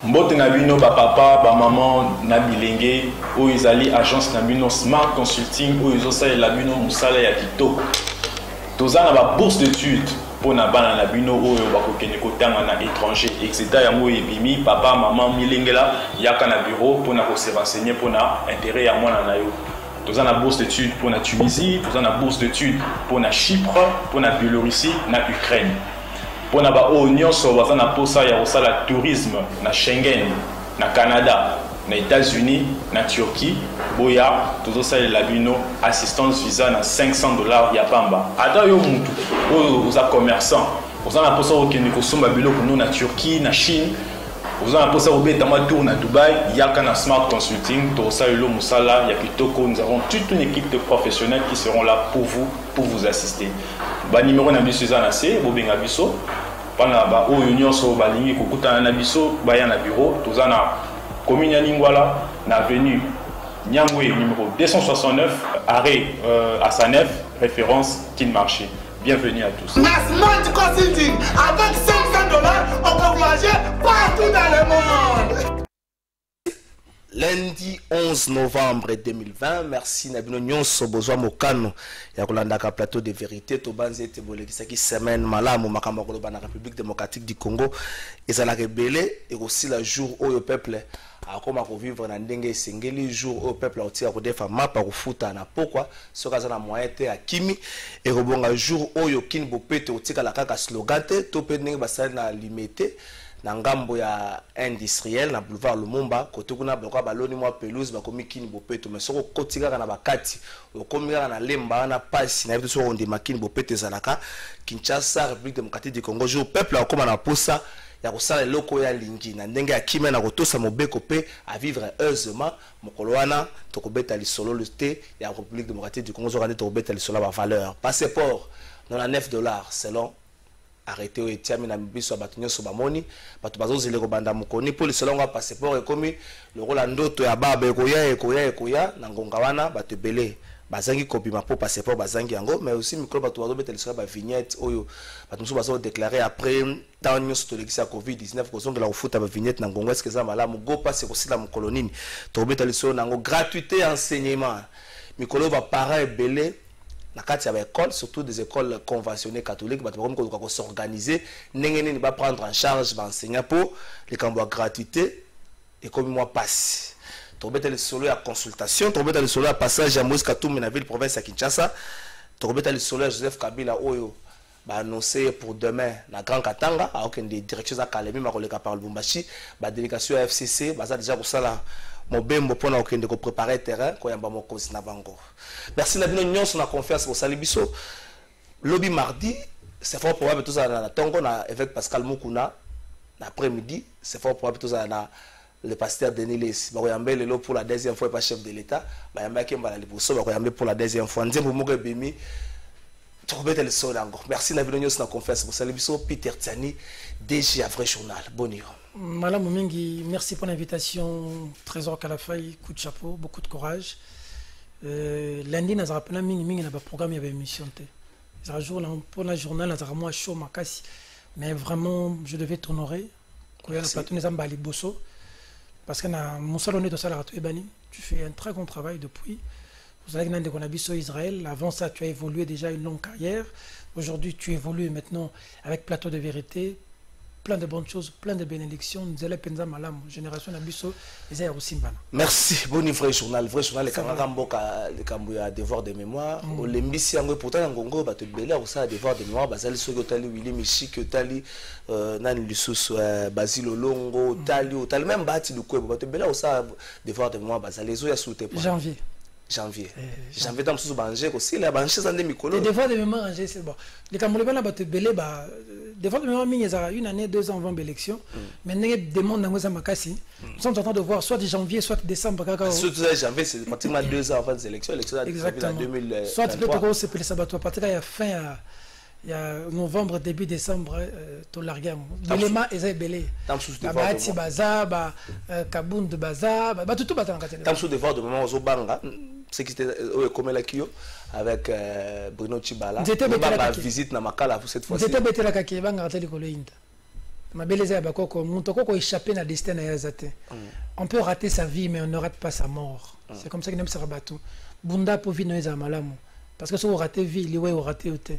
Mbote na bino ba papa ba maman na bilenge o izali agence na bino Smart Consulting o izosala la bino musala ya kitoko. Tozana ba bourse d'études pour na bana na bino oyo bakokende kotanga na étranger etc. yango ebimi papa maman milengela yaka na bureau pour na ko se renseigner pour na intérêt ya mwana na yo. Tozana bourse d'études pour na Tunisie, tozana bourse d'études pour na Chypre, pour na Biélorussie, na Ukraine. Pour na ba nyonso bazana posa ya kosala tourisme na Schengen, na Canada, na États-Unis, na Turquie, boya tozosala la bino assistance visa na $500 ya pamba. Ata yo mutu oza commerçant, ozana posa okende kosomba biloko no na Turquie, na Chine, ozana posa obeta ma tour na Dubaï, yaka na Smart Consulting, tozosala lo musala ya kitoko. Nous avons toute une équipe de professionnels qui seront là pour vous assister. Ba numéro na biso za na se bobenga biso pana ba oyo nyonso balingi kokutana na biso baya na bureau tozana commune ya Lingwala na avenue Nyangwe numéro 269 arrêt à Sanef référence Kin Marché. Bienvenue à tous. Smart Consulting avec $500 on peut voyager partout dans le monde. Lundi 11 novembre 2020, merci Nabino Nyonso Bozwa Mokano ya kolandaka plateau de vérité to banze te bolekisaki semaine malamu makamba koloba na République démocratique du Congo ezala rebelle et aussi le jour où le peuple a koma ko vivre na ndenge esengeli jour où le peuple a otia ko defa mapa ko futa na pokwa soka za na moyen te akimi et robonga jour où yo kin bopete otika la kaka slogan te to pe ndenge basali na limité na ngambo ya industriel na boulevard Lumumba kote kuna bakwa baloni mwa pelouse bakomi kini bopeto mais soko kotika na bakati okomira na lemba na pasi na biso on de makini bopeto zalaka Kinshasa République démocratique du Congo jour peuple akoma na posa ya kosala loko ya lingi na ndenge akima na kotosa mobeko pe à vivre heureusement mokolo wana tokobeta lisolo le te ya République démocratique du Congo zo kande tokobeta lisolo ba valeur passeport $99 selon arrêté et tiami na biso batunyo so bamoni bato bazozele ko banda mukoni pour le selon passeport ekomi le rôle ndoto ya baba ekoya na ngonga wana bato belé bazangi kopima po passeport bazangi yango mais aussi micro bato bazobeta lisolo ba vignette oyo bato so bazo déclarer après tant nyos to lekisa covid-19 ko zonga la ufuta ba vignette na ngonga est-ce que ça malamu go passe ko sila mukolonini to beta lisolo nango gratuité enseignement mikolo ba parents belé na kati ya école surtout des écoles conventionnées catholiques bato comme ko s'organiser nengene ni ba prendre en charge ba enseignant pour les cambo gratuité et comme moi passe to beta le solo ya consultation to beta le solo ya passage à Moïse Katumbi na ville province à Kinshasa to beta le solo ya Joseph Kabila oyo ba annoncé pour demain na Grand Katanga à aucune des directions à Kalemi ma koleka par Lubumbashi ba délégation à FCC baza déjà pour ça là mobembo pona okende ko préparer terrain ko yamba mokosi na bango. Merci na bino nyonso na confiance pour salibiso lobby mardi c'est fort probable tout ça na tongo na évêque Pascal Mukuna l'après-midi c'est fort probable tout ça na le pasteur Denis Les ba yamba lelo pour la deuxième fois pas chef de l'état ba yamba kemba la liboso ba yamba pour la deuxième fois nzembo moko bimi tokobeta le sol encore. Merci na bino nyonso na confiance pour salibiso Peter Tiani DG à vrai journal. Bonne nuit. Madame Mingi, merci pour l'invitation. Trésor Kalafay, coup de chapeau, beaucoup de courage. Lundi, nous avons un programme de émission. Pour la journée, nous avons un show makasi. Mais vraiment, je devais t'honorer. Parce que mon salon de salaire, tu fais un très bon travail depuis. Vous savez que nous avons Israël. Avant ça, tu as évolué déjà une longue carrière. Aujourd'hui, tu évolues maintenant avec Plateau de Vérité. Plein de bonnes choses, plein de bénédictions. Nous allons penser malam génération Nabiso et aussi mbana. Merci. Bon vrai journal les Kangamboka les Kambuya devoir de mémoire. Au lembisi yango pourtant ngongo ba te belé au ça devoir de mémoire bazali soki tali Willy Michik tali nani lisusu Basile Longo tali même bati du kwebo ba te belé au ça devoir de mémoire bazali zo ya souté janvier dans sous banger aussi la bancher dans des mikolo les devoirs de mémoire c'est bon les Camerounais là ba te belé ba devoirs de mémoire mingi za une année 2 ans avant l'élection mais n'est demande nango za makasi nous sommes en train de voir soit de janvier soit de décembre kaka surtout janvier c'est pratiquement 2 ans avant les élections exactement 2000 soit le toko c'est pour ça ba to partir il y a fin il y a novembre début décembre to larguer l'élément est belé ba baza ba kabund baza ba tout ba tanga tam sous devoir de mémoire zo banga c'est qui était comme la Kyo avec Bruno Chibala. On va visite na Makala cette fois-ci. C'était bête la kaki banga tele ko le inta. Ma belle Zé Bakoko, mon toko échappé na destin na yazate. On peut rater sa vie, mais on ne rate pas sa mort. C'est comme ça qu'il aime se rabattre. Bunda pour vivre dans malamu. Parce que si vous ratez vie, il est raté ou te.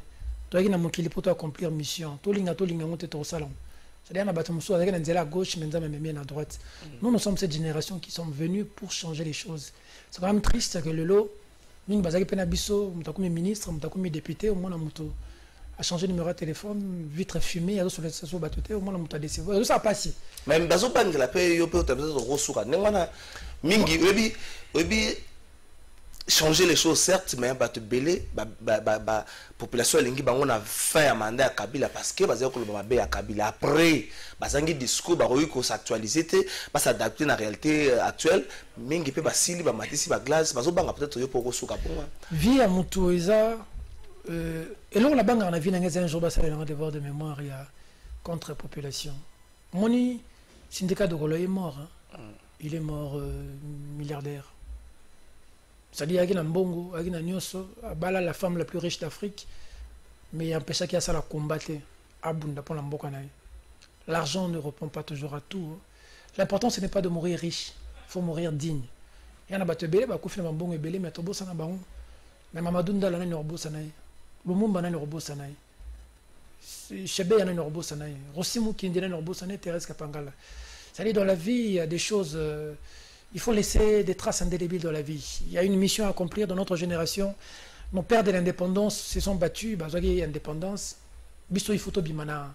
Toi qui n'as manqué pour accomplir mission. Tout l'inga monte au salon. C'est-à-dire qu'on a battu avec à gauche, mais même à droite. Nous sommes cette génération qui sommes venus pour changer les choses. C'est quand même triste que le lot, nous avons penabiso, nous avons ministre, nous avons député, au moins nous a changé numéro de téléphone, vitre fumée, il y a sur le bateau, au moins nous avons décidé. Ça passe. Même bazo bang la paix, yo peut être ressoura. Nengwana mingi obi changer les choses certes, mais ba te belé population lingi bango na fin à mandat à Kabila parce que bazé ko ba be à Kabila après bazangi discours ba ko s'actualiser te ba s'adapter na réalité actuelle mingi pe ba sili ba matisi ba glace bazo banga peut-être yo pour ressoura pour moi vie à mutuiza et là la banga na vie na un jour ba ça le devoir de mémoire il y a contre population moni syndicat de Golo est mort hein. Il est mort milliardaire. C'est-à-dire qu'il y a Mbongo, il y a Nyoso, Bala la femme la plus riche d'Afrique, mais il y a un péché qui a ça la combattre. L'argent ne répond pas toujours à tout. L'important ce n'est pas de mourir riche, il faut mourir digne. Il y a un bateau belé, il y a un bon belé, mais il y a un bon. Mais Mamadou Ndala n'a pas de robot. Lumumba n'a pas de robot. Chebe n'a pas de robot. Rossimu Kindi n'a pas de robot. Thérèse Kapangala. C'est-à-dire dans la vie, il y a des choses, il faut laisser des traces indélébiles dans la vie. Il y a une mission à accomplir dans notre génération. Nos pères de l'indépendance se sont battus, ils ont eu l'indépendance. Bisto Ifoto Bimana.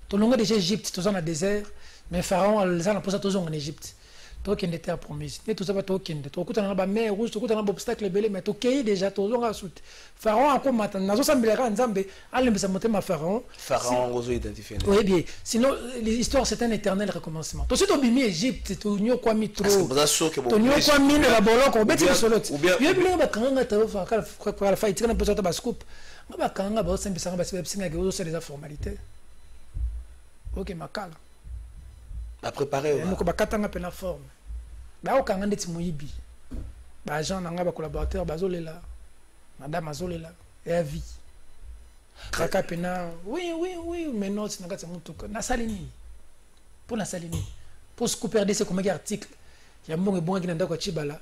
Tout le monde déjà Égypte, tout dans le désert, mais Pharaon, ils ont posé tout en Égypte. Tout qui était promis. Et tout ça va tout qui était. Tout dans la mer rouge, tout dans l'obstacle belé, mais tout qui déjà tout dans la soute. Pharaon a comme maintenant, nous sommes les Nzambe, allez me monter ma Pharaon. Pharaon vous identifié. Oui bien. Sinon l'histoire c'est un éternel recommencement. Tout suite au bimi Égypte, tout nyo kwa mitro. Tout nyo kwa mine la boloko, beti solo. Bien bien ba kanga ta fa kala fa itina peut ba scoop. Ba kanga ba sembi sanga ba singa que c'est des formalités. OK makala. A préparer nous ko bakatanga pe na forme ba o kanga ndeti moyibi ba agent nanga ba collaborateur bazolela madame azolela et à vie kaka pena oui mais non c'est nanga tsamutuka na salini pour na salini pour se couper de ce comme article ya mbongo bonga kina ndako chibala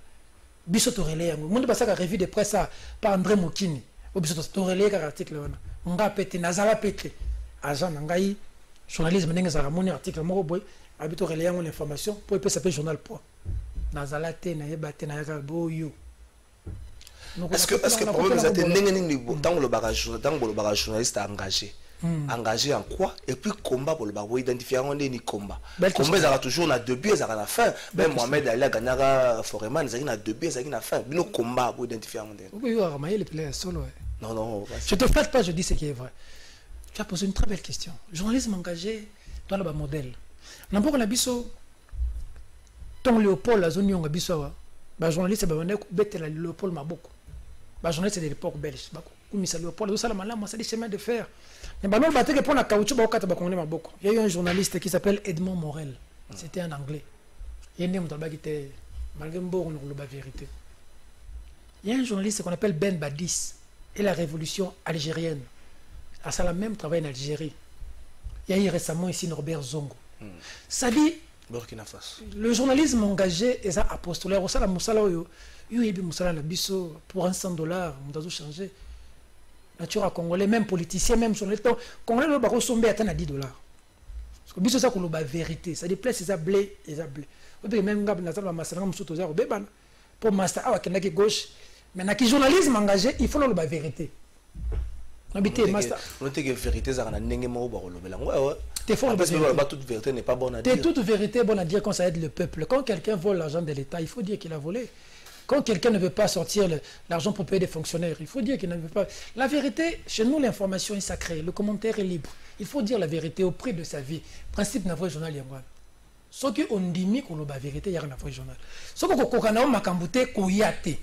biso to relais yango monde basaka revue de presse par André Mokini o biso to relais ka article wana nga pete nazala pete agent nangai journalisme ndenge za ramoni article moko boy habito relayer l'information pour peut s'appeler journal poids nazala te na yebate na yaka boyo. Est-ce que le problème c'est dans le bagage journaliste engagé en quoi et puis combat pour le bagage identifier on est ni combat ça toujours na début ça à la fin même Mohamed Ali Ganyara Foreman ça na début ça na fin bino combat pour identifier on est oui Ramaye le plaît solo non je te flatte pas je dis ce qui est vrai. Tu as posé une très belle question. Journalisme engagé dans le modèle. N'importe la biso ton Léopold la zone yonga biso ba journaliste ba wande bete la Léopold maboko. Ba journaliste de l'époque belge ba kumisa Léopold ça la malama ça des chemins de fer. Mais ba non batte que pour la caoutchouc ba okata ba kongole maboko. Il y a eu un journaliste qui s'appelle Edmond Morel. C'était un anglais. Il y a un homme qui était malgré mboro no ba vérité. Il y a un journaliste qu'on appelle Ben Badis et la révolution algérienne. À ça la même travail en Algérie. Il y a eu récemment ici Norbert Zongo. Ça dit Burkina Faso. Le journalisme engagé est apostolaire. Ça la musala yo yebi musala na biso pour $100 on doit changer. Nature congolais même politiciens même journalistes congolais ba ko somber atteindre $10. Parce que biso ça ko ba vérité, ça dit place ça blé et ça blé. Obe même ngab na za masala musuto za obebana. Pour master awa kenaki gauche. Mais na ki journalisme engagé, il faut le ba vérité. Habité master. On dit que vérité ça na ndenge mo ba kolobela. Ouais. T'es fort parce que toute vérité n'est pas bonne à dire. Toute vérité est bonne à dire quand ça aide le peuple. Quand quelqu'un vole l'argent de l'État, il faut dire qu'il a volé. Quand quelqu'un ne veut pas sortir l'argent pour payer des fonctionnaires, il faut dire qu'il ne veut pas. La vérité, chez nous, l'information est sacrée, le commentaire est libre. Il faut dire la vérité au prix de sa vie. Principe n'a pas journal yangwan. Ce qui on dit qu'on la vérité, il y a un vrai journal. Ce que on a makambouté koyate.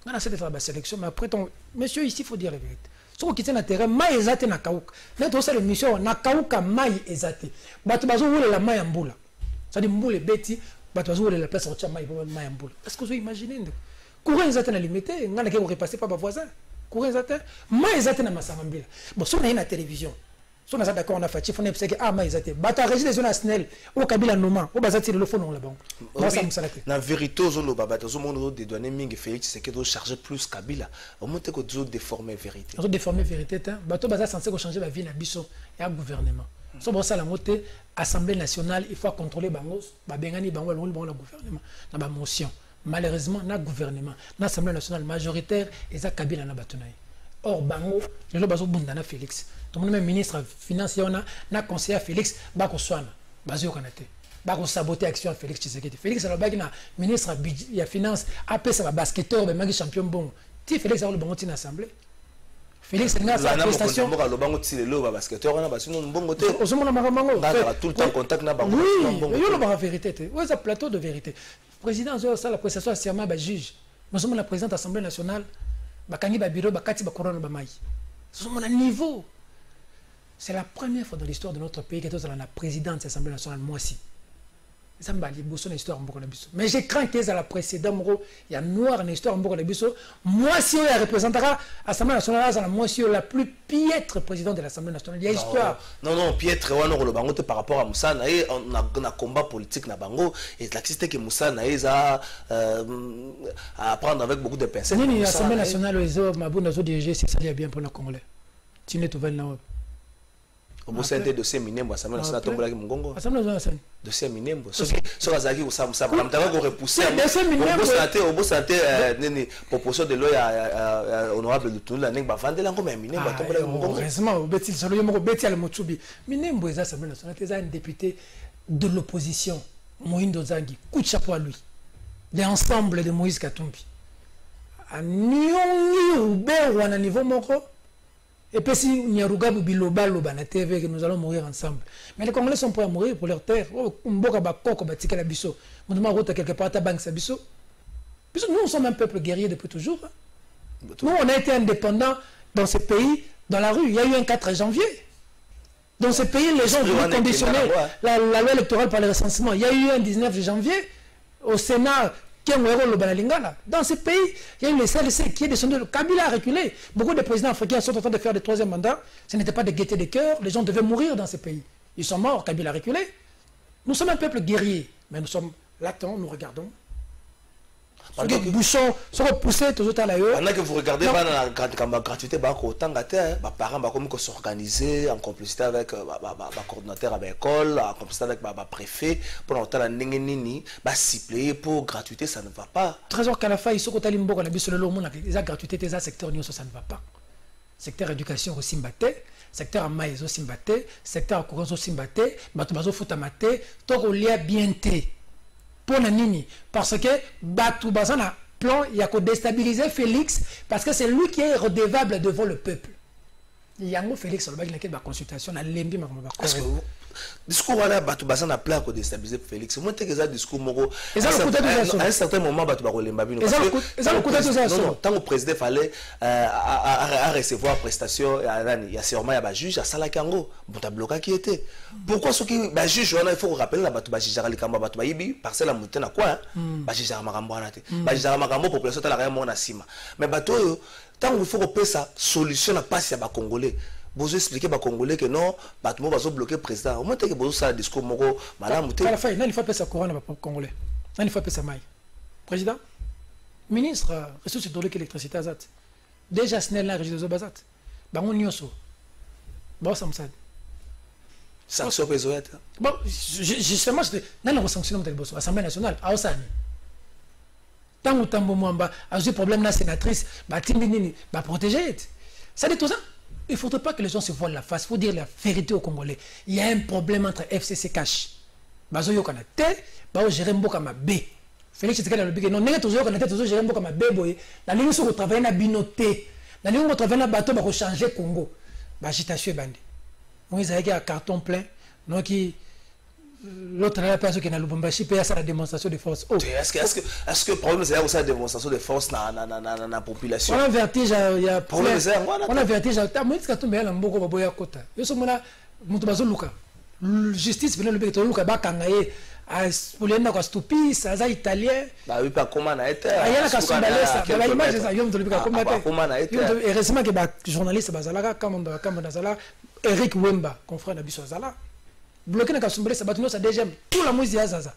On a essayé de faire la sélection, mais après, monsieur, ici, il faut dire la vérité. Si on quitte le terrain, maï ezate na kauka. Mais tout ça, le mission, na kauka maï ezate. Batu bazo wole la maï amboula. Ça dit mboule beti, batu bazo wole la place entière maï amboula. Est-ce que vous imaginez? Courant ezate na limité, ngana ke repasser par voisin. Courant ezate, maï ezate na masambila. Bon, si on a une télévision, Si on a d'accord, on a fait, il faut que ah, mais ils étaient. Bata régis des zones à Snell, au Kabila Noma, au Bazati le fond là-bas. La vérité, aux zones au monde des douaniers Ming et Félix, c'est qu'ils doivent charger plus Kabila. Au moins, que tu déformer vérité. Ils ont déformé vérité. Bato Bazat censé changer la vie na biso et un gouvernement. So bon ça la montée Assemblée nationale, il faut contrôler bangos, ba bengani bango le gouvernement. Na ba motion. Malheureusement, na gouvernement, na Assemblée nationale majoritaire et ça Kabila na batunaï. Or bango, le lo bazo bundana Félix. Tout le monde même ministre financier on a conseiller Félix ba ko swana. Bazo kanate. Ba ko saboter action Félix Tshisekedi. Félix alors ba na ministre ya finance après ça ba basketteur ba magi champion bon. Ti Félix a le bango tin assemblée. Félix a sa prestation. Le bango ti le ba basketteur on a ba sinon bon côté. Au moment bango. Tout le temps contact na bango. Oui, mais yo la vérité. Ouais, ça plateau de vérité. Président ça la prestation serment ba juge. Nous sommes la présidente Assemblée nationale. Bakangi ba bureau bakati ba corona ba mai. Ce sont mon niveau. C'est la première fois dans l'histoire de notre pays que nous avons la présidente de l'Assemblée nationale moi aussi. Ça me bali bosso l'histoire mboko na biso. Mais j'ai craint que la précédente moro il y a noir dans l'histoire mboko na biso. Moi si elle représentera l'Assemblée nationale ça moi si la plus piètre présidente de l'Assemblée nationale. Il y a histoire. Non piètre wana ko le bango te par rapport à Moussa na on a combat politique na bango et l'activité que Moussa na a à prendre avec beaucoup de personnes. C'est l'Assemblée nationale les mabuna zo diriger c'est ça bien pour les Congolais. Tu ne te vas là. Au bout de dossier Minembo, Assemblée nationale tombola ki Mongongo. Assemblée nationale. Dossier Minembo. Ce razaki ou ça madame t'avais qu'on repousser. Au bout santé neni proposition de loi honorable de tout la ning ba vandela ngoma Minembo tombola ki Mongongo. Heureusement au beti solo yomoko beti al Motsubi. Minembo est Assemblée nationale, c'est un député de l'opposition Moïndo Zangi. Coup de chapeau à lui. L'ensemble de Moïse Katumbi. À Nyongi ou Beru à niveau moko. Et puis si Nyarugabu Biloba Loba na TV que nous allons mourir ensemble. Mais les Congolais sont prêts à mourir pour leur terre. Oh, Mboka Bakoko Batika la Bisso. On demande route quelque part à Bank Sabisso. Nous sommes un peuple guerrier depuis toujours. Nous on a été indépendants dans ce pays, dans la rue. Il y a eu un 4 janvier. Dans ce pays, les gens voulaient conditionner la loi électorale par le recensement. Il y a eu un 19 janvier au Sénat. Dans ce pays, il y a eu le CLC qui est descendu. Kabila a reculé. Beaucoup de présidents africains sont en train de faire des troisième mandats. Ce n'était pas de gaieté de cœur. Les gens devaient mourir dans ce pays. Ils sont morts. Kabila a reculé. Nous sommes un peuple guerrier. Mais nous sommes latents, nous regardons. Les bouchons sont repoussés toujours à l'ailleurs. Pendant que vous regardez la gratuité, les parents vont s'organiser en complicité avec le coordinateur de l'école, en complicité avec le préfet, pour la nini, cibler pour gratuité, ça ne va pas. Trésor Kalafa, ils sont au Talimbo, la gratuité, les secteurs, ça ne va pas. Secteur éducation aussi mbaté, secteur amaïs aussi mbaté, secteur courant aussi mbaté, batubazo futamate, toko lia bienté. Pour la nini parce que Batou Bazana plan il y a qu'à déstabiliser Félix parce que c'est lui qui est redevable devant le peuple. Il y a un Félix sur le bac de la consultation à l'embi ma discours là Batou Bazana plan qu'à déstabiliser Félix. Moi t'es que ça discours moro. À un certain moment Batou Barolemba bino. Tant au président fallait à recevoir prestation il y a sûrement il y a juge à Salakango bon t'as bloqué qui était. Pourquoi ce qui juge il faut rappeler la Batou Bajijara Likamba Batou Bayibi parcelle à monter na quoi Bajijara Makambo anate Bajijara Makambo population ta la rien mon asima mais Batou tant il faut repérer ça solution na passe à ba Congolais. Vous expliquez aux Congolais que non, Batmo va bloquer le président. Au moins, que vous avez un discours moro, madame. À la fin, il faut passer à couronne aux Congolais. Il faut passer à maille. Président, ministre, ressources hydrauliques et électricité azat. Déjà, ce n'est pas la régie de Zobazat. Bangon Nyoso. Bon, ça me sert. Sanction pésoët. Bon, justement, nous avons sanctionné l'Assemblée nationale à Osani. Tant ou tant, moi, j'ai problème la sénatrice, Timini, protéger. Ça dit tout ça. Il ne faudrait pas que les gens se voilent la face. Il faut dire la vérité aux Congolais. Il y a un problème entre FCC Cash. Bazo yo kana te, bao gérer mboka ma B. Félix Tshisekedi le big non n'est toujours kana te toujours gérer mboka ma B boy. La ligne sur travailler na binoté. La ligne sur travailler na bateau ba ko changer Congo. Ba agitation bandi. Moi ils avaient un carton plein. Non qui l'autre la personne qui na Lubumbashi paye ça la démonstration de force. Oh. Est-ce que le problème c'est aussi la démonstration de force na population. On a vertige il y a problème c'est on a vertige ta moi ce que tu mets la mboko ba boya kota. Yo so mona mutu bazo luka. Justice venait le big to luka ba kangaye Poliana kwa stupis, aza italien. Bah oui, pas comment na été. Ayana ka sombalesa, ba image ça yom tolibika comment te. Comment na été. Heureusement que ba journaliste bazalaka kamanda zala Eric Wemba, confrère na biso zala. Bloqué na ka sombalesa batuno sa deuxième, tout la musique azaza.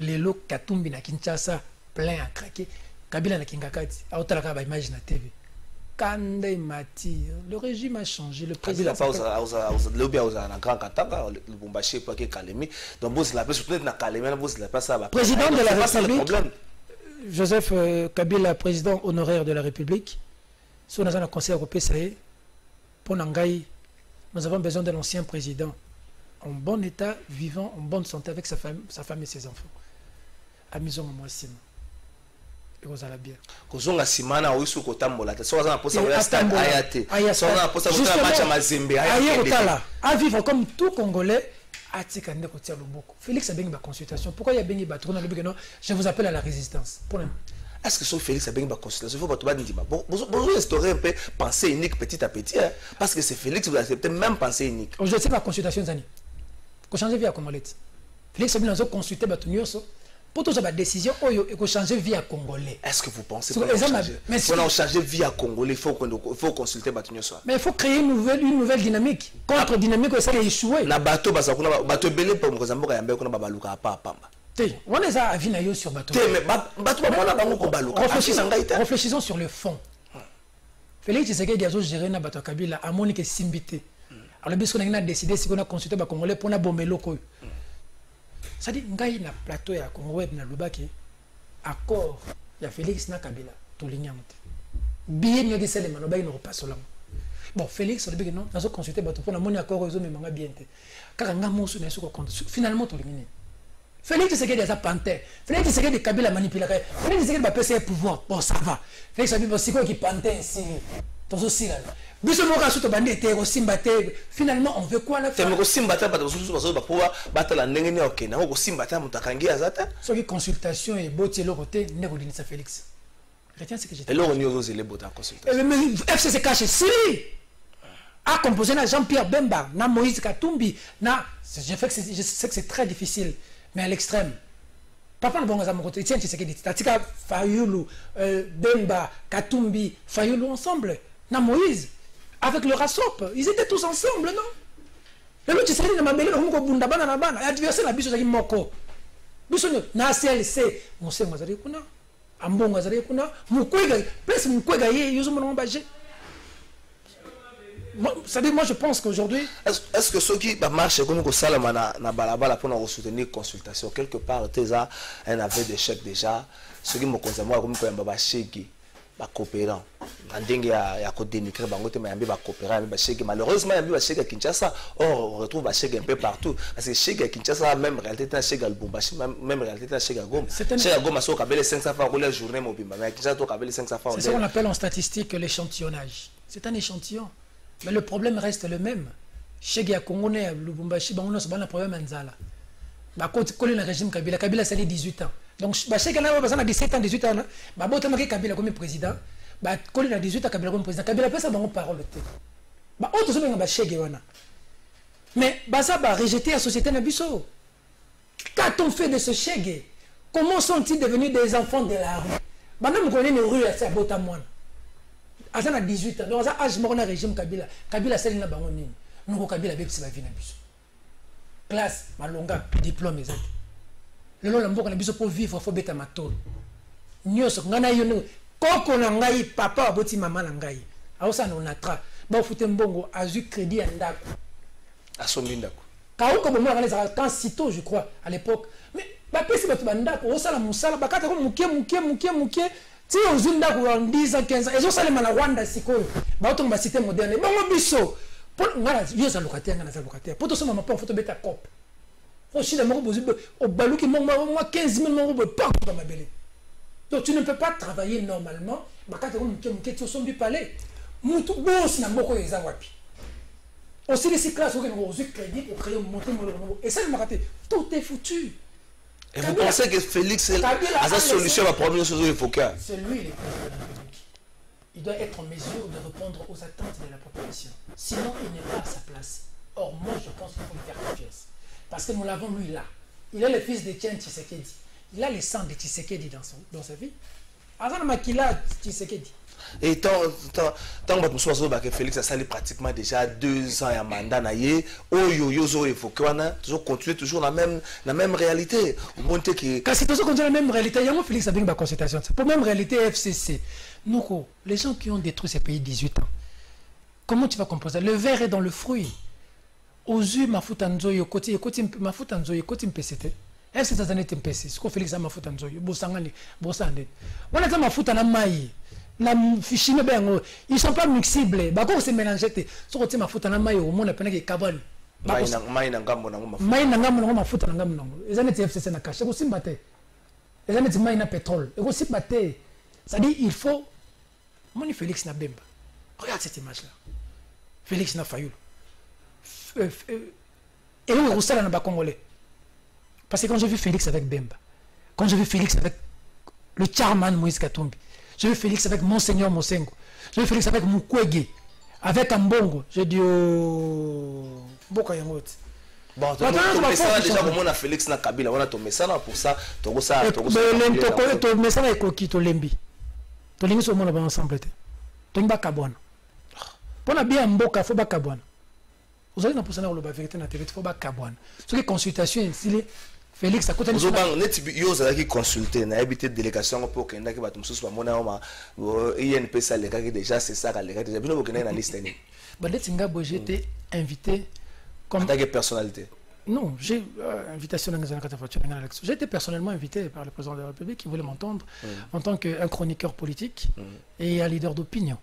Lelo Katumbi na Kinshasa plein à craquer. Kabila na Kingakati, aotalaka ba image na TV. Kande Mati, le régime a changé, le président. Kabila pas le bien aux en grand Katanga, le Bombaché pas que Kalemi. Donc vous la place peut-être na Kalemi, vous la place ça. Président de la République. Joseph Kabila, président honoraire de la République. Si on a un conseil européen, ça y est. Pour Nangaï, nous avons besoin d'un ancien président en bon état, vivant, en bonne santé avec sa femme et ses enfants. Amusons moi sim. Et vous allez bien. Kozonga simana oisu kotambola. So na posa ya stade ayate. So na posa ko match mazembe ayate. À vivre comme tout Congolais. Atika ndeko tia loboko. Félix a bien ba consultation. Pourquoi il y a bien ba tourner le non, je vous appelle à la résistance. Problème. Est-ce que ce Félix a bien ba consultation? Il faut pas tout dire. Bon, vous instaurer un peu pensée unique petit à petit, hein, parce que c'est Félix vous acceptez même pensée unique. Je sais pas consultation zani. Ko changer vie à Congolais. Félix a bien consulter ba tunyoso. Pour toute cette décision, il faut changer vie à Congolais. Est-ce que vous pensez que pour changer vie à Congolais, il faut consulter Batunyo Soa? Mais il faut créer une nouvelle dynamique. Contre-dynamique, ça a échoué. Na bateau, parce qu'on a bateau belé pour nous ambo kayambe qu'on a babaluka pas pamba. On les a avis nayo sur bateau. Mais bateau pas na bango ko baluka. Réfléchissons sur le fond. Félix Tshisekedi a géré na bateau Kabila à Monique Simbité. Alors bis qu'on a décidé si on a consulté ba Congolais pour na bomelo ko. Ça dit ngai na plateau ya Congo na lubaki accord ya Félix na Kabila to lignamte bien nyoki sele mano ba ino repasse là bon Félix le big non nazo consulter bato pour na moni accord rezo me manga bien te kaka nga mosu na suko compte finalement to lingine Félix Tshisekedi a panthère Félix Tshisekedi Kabila manipula kai Félix Tshisekedi ba passer pouvoir bon ça va Félix a dit bon siko qui panthère ici tozo sila biso moka suto bande te ko simbate finalement on veut quoi là te ko simbata ba tozo bazo ba pouvoir batala ndenge ne okena ko simbata mutakangi azata so ki consultation et botier le côté ne ko dinisa Félix retiens ce que j'ai dit et là on y ose les bots en consultation mais FCC caché si a composé na Jean-Pierre Bemba na Moïse Katumbi na je sais que c'est très difficile mais à l'extrême papa na bonga za mokoto tiens tu sais que dit tatika Fayulu Bemba Katumbi Fayulu ensemble na Moïse avec le Rasop, ils étaient tous ensemble, non? Le lot, tu sais, na mabele na moko bunda bana na bana, adversaire na biso zaki moko. Biso na CLC, on sait ngazari kuna, ambongo ngazari kuna, mukwega, plus mukwega yé, yozo mono mbaje. Ça dit moi je pense qu'aujourd'hui est-ce que ceux qui marchent comme ko salama na balabala pour nous soutenir consultation quelque part teza un aveu d'échec déjà, ceux qui me concernent moi comme ko yamba ba sheki ba coopérant ndenge ya ko dénigrer bango te mayambi ba coopérant ba chèque malheureusement yambi ba chèque à Kinshasa on retrouve ba chèque un peu partout parce que chèque à Kinshasa même réalité un chèque à Lubumbashi même réalité un chèque à Goma chèque à Goma so kabele 500 francs la journée mobimba mais à Kinshasa to kabele 500 francs c'est ce qu'on appelle en statistique l'échantillonnage c'est un échantillon mais le problème reste le même chèque à Congo à Lubumbashi bango no so bana problème nzala ba ko le régime Kabila ça 18 ans. Donc, chèque à 17 ans, 18 ans, bah, bon, Kabila comme président, bah, Koli a 18 ans, Kabila comme président, Kabila peut ça, bah, on parole. Bah, autre chose, bah, chèque, mais, bah, ça, bah, rejeter la société Nabiso. Qu'a-t-on fait de ce chèque? Comment sont-ils devenus des enfants de la rue? Bah, même qu'on est une rue, c'est à Botamoine. À ça, 18 ans, donc, ça, âge mort, régime Kabila. Kabila, c'est une banque, nous, Kabila, c'est la vie Nabiso. Classe, malonga, diplôme, exact. Le long la biso pour vivre faut beta matol nyoso ngana yo koko na ngai papa aboti mama na ngai aosa na natra ba fute mbongo azu crédit ndako asombi ndako kauko bomo ngale za quand sito je crois à l'époque mais ba pesi batu bandako osala musala bakata ko mukie ti ozu ndako en 10 ans 15 ans ezo sala na Rwanda sikoyo ba oto ba cité moderne bango biso pour ngala yo za locataire ngana za locataire pour to soma mapa photo beta cop au Chili, au Balou qui m'a 15 000 euros pas dans ma belle. Donc tu ne peux pas travailler normalement. Quand tu es au son du palais, tu bosses dans beaucoup de wapi. Aussi les classes où on a crédit pour créer un montant et ça le raté. Tout est foutu. Et vous pensez que Félix a sa solution à la première chose qu'il faut faire? C'est lui le président de la République. Il doit être en mesure de répondre aux attentes de la population. Sinon, il n'est pas à sa place. Or, moi, je pense qu'il faut lui faire confiance. Parce que nous l'avons lui là. il est le fils de Tien Tshisekedi. Il a le sang de Tshisekedi dans sa vie. Azana Makila Tshisekedi. Et tant que Félix a sali pratiquement déjà 2 ans à mandat naïe, yo évoqué, on a toujours continué toujours la même réalité. Quand c'est toujours continué la même réalité, il y a Félix a bien une consultation. Pour même réalité FCC, nous, les gens qui ont détruit ces pays 18 ans, comment tu vas composer? Le verre est dans le fruit. Aux yeux, ma fout en zoyo, côté ma fout en zoyo, côté MPCT. Est-ce que ça n'est pas MPC? Ce que Félix a ma fout en zoyo, Bossangani, Bossande. On a ma fout en amaï. Ils ne sont pas mixibles. Quand c'est mélangé, ce que ma fout en amaï, au monde, appelle Kabal. Maïnangam, ma fout en angam. Les années FCC n'a caché, aussi batté. Les années de maïna pétrole, et aussi batté. Ça dit, il faut. Moni Félix Nabemba. Regarde cette image-là. Félix Nafayoul. Et on est dans le Congolais. Parce que quand j'ai vu Félix avec Bemba, quand j'ai vu Félix avec le Charman Moïse Katumbi, j'ai vu Félix avec Monseigneur Mosengo, j'ai vu Félix avec Mukwege, avec Ambongo, j'ai dit Boka Yangot. Bon, tu as ça déjà comme on a Félix na Kabila, on a tombé ça pour ça, tu as ça. Mais ça est coquille, tu l'embi. Tu l'embi sur mon ensemble. Tu n'as pas Kabouane. Pour la bien Mboka, il faut pas Kabouane. Vous avez l'impression de la vérité dans la télé, il faut pas Kabouane. Ce qui est consultation, c'est Félix, à côté de ça. Vous avez consulté, vous avez habité délégation pour que vous ayez INP, ça déjà, c'est ça, vous avez une liste. J'étais invité comme. En tant que personnalité. Non, j'ai invitation j'ai été personnellement invité par le président de la République qui voulait m'entendre en tant qu'un chroniqueur politique et un leader d'opinion.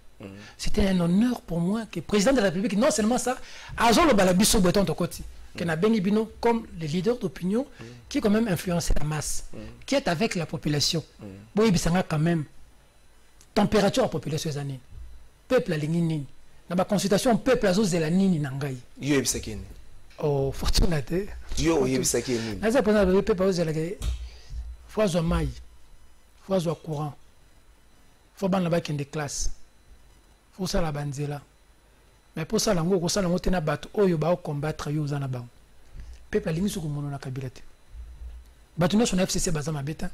C'était un honneur pour moi que le président de la République, non seulement ça, agent le balabiso beton de côté, que n'a Benny Bino comme le leader d'opinion qui quand même influencé la masse, qui est avec la population. Bon, il y a quand même température à la population des années. Peuple à l'ingini. Dans ma consultation, peuple à la nini nangai. Oh, fortunate. Yo, il y a qui Nasa pendant le peuple aux la fois maille, fois courant. Faut ban la bac in des classes. Faut ça la banzela. Mais pour ça lango ko ça lango tena bato oyo ba combattre yo za na ba. Peuple lingi su ko mono na kabilate. Bato no so na FCC bazama beta.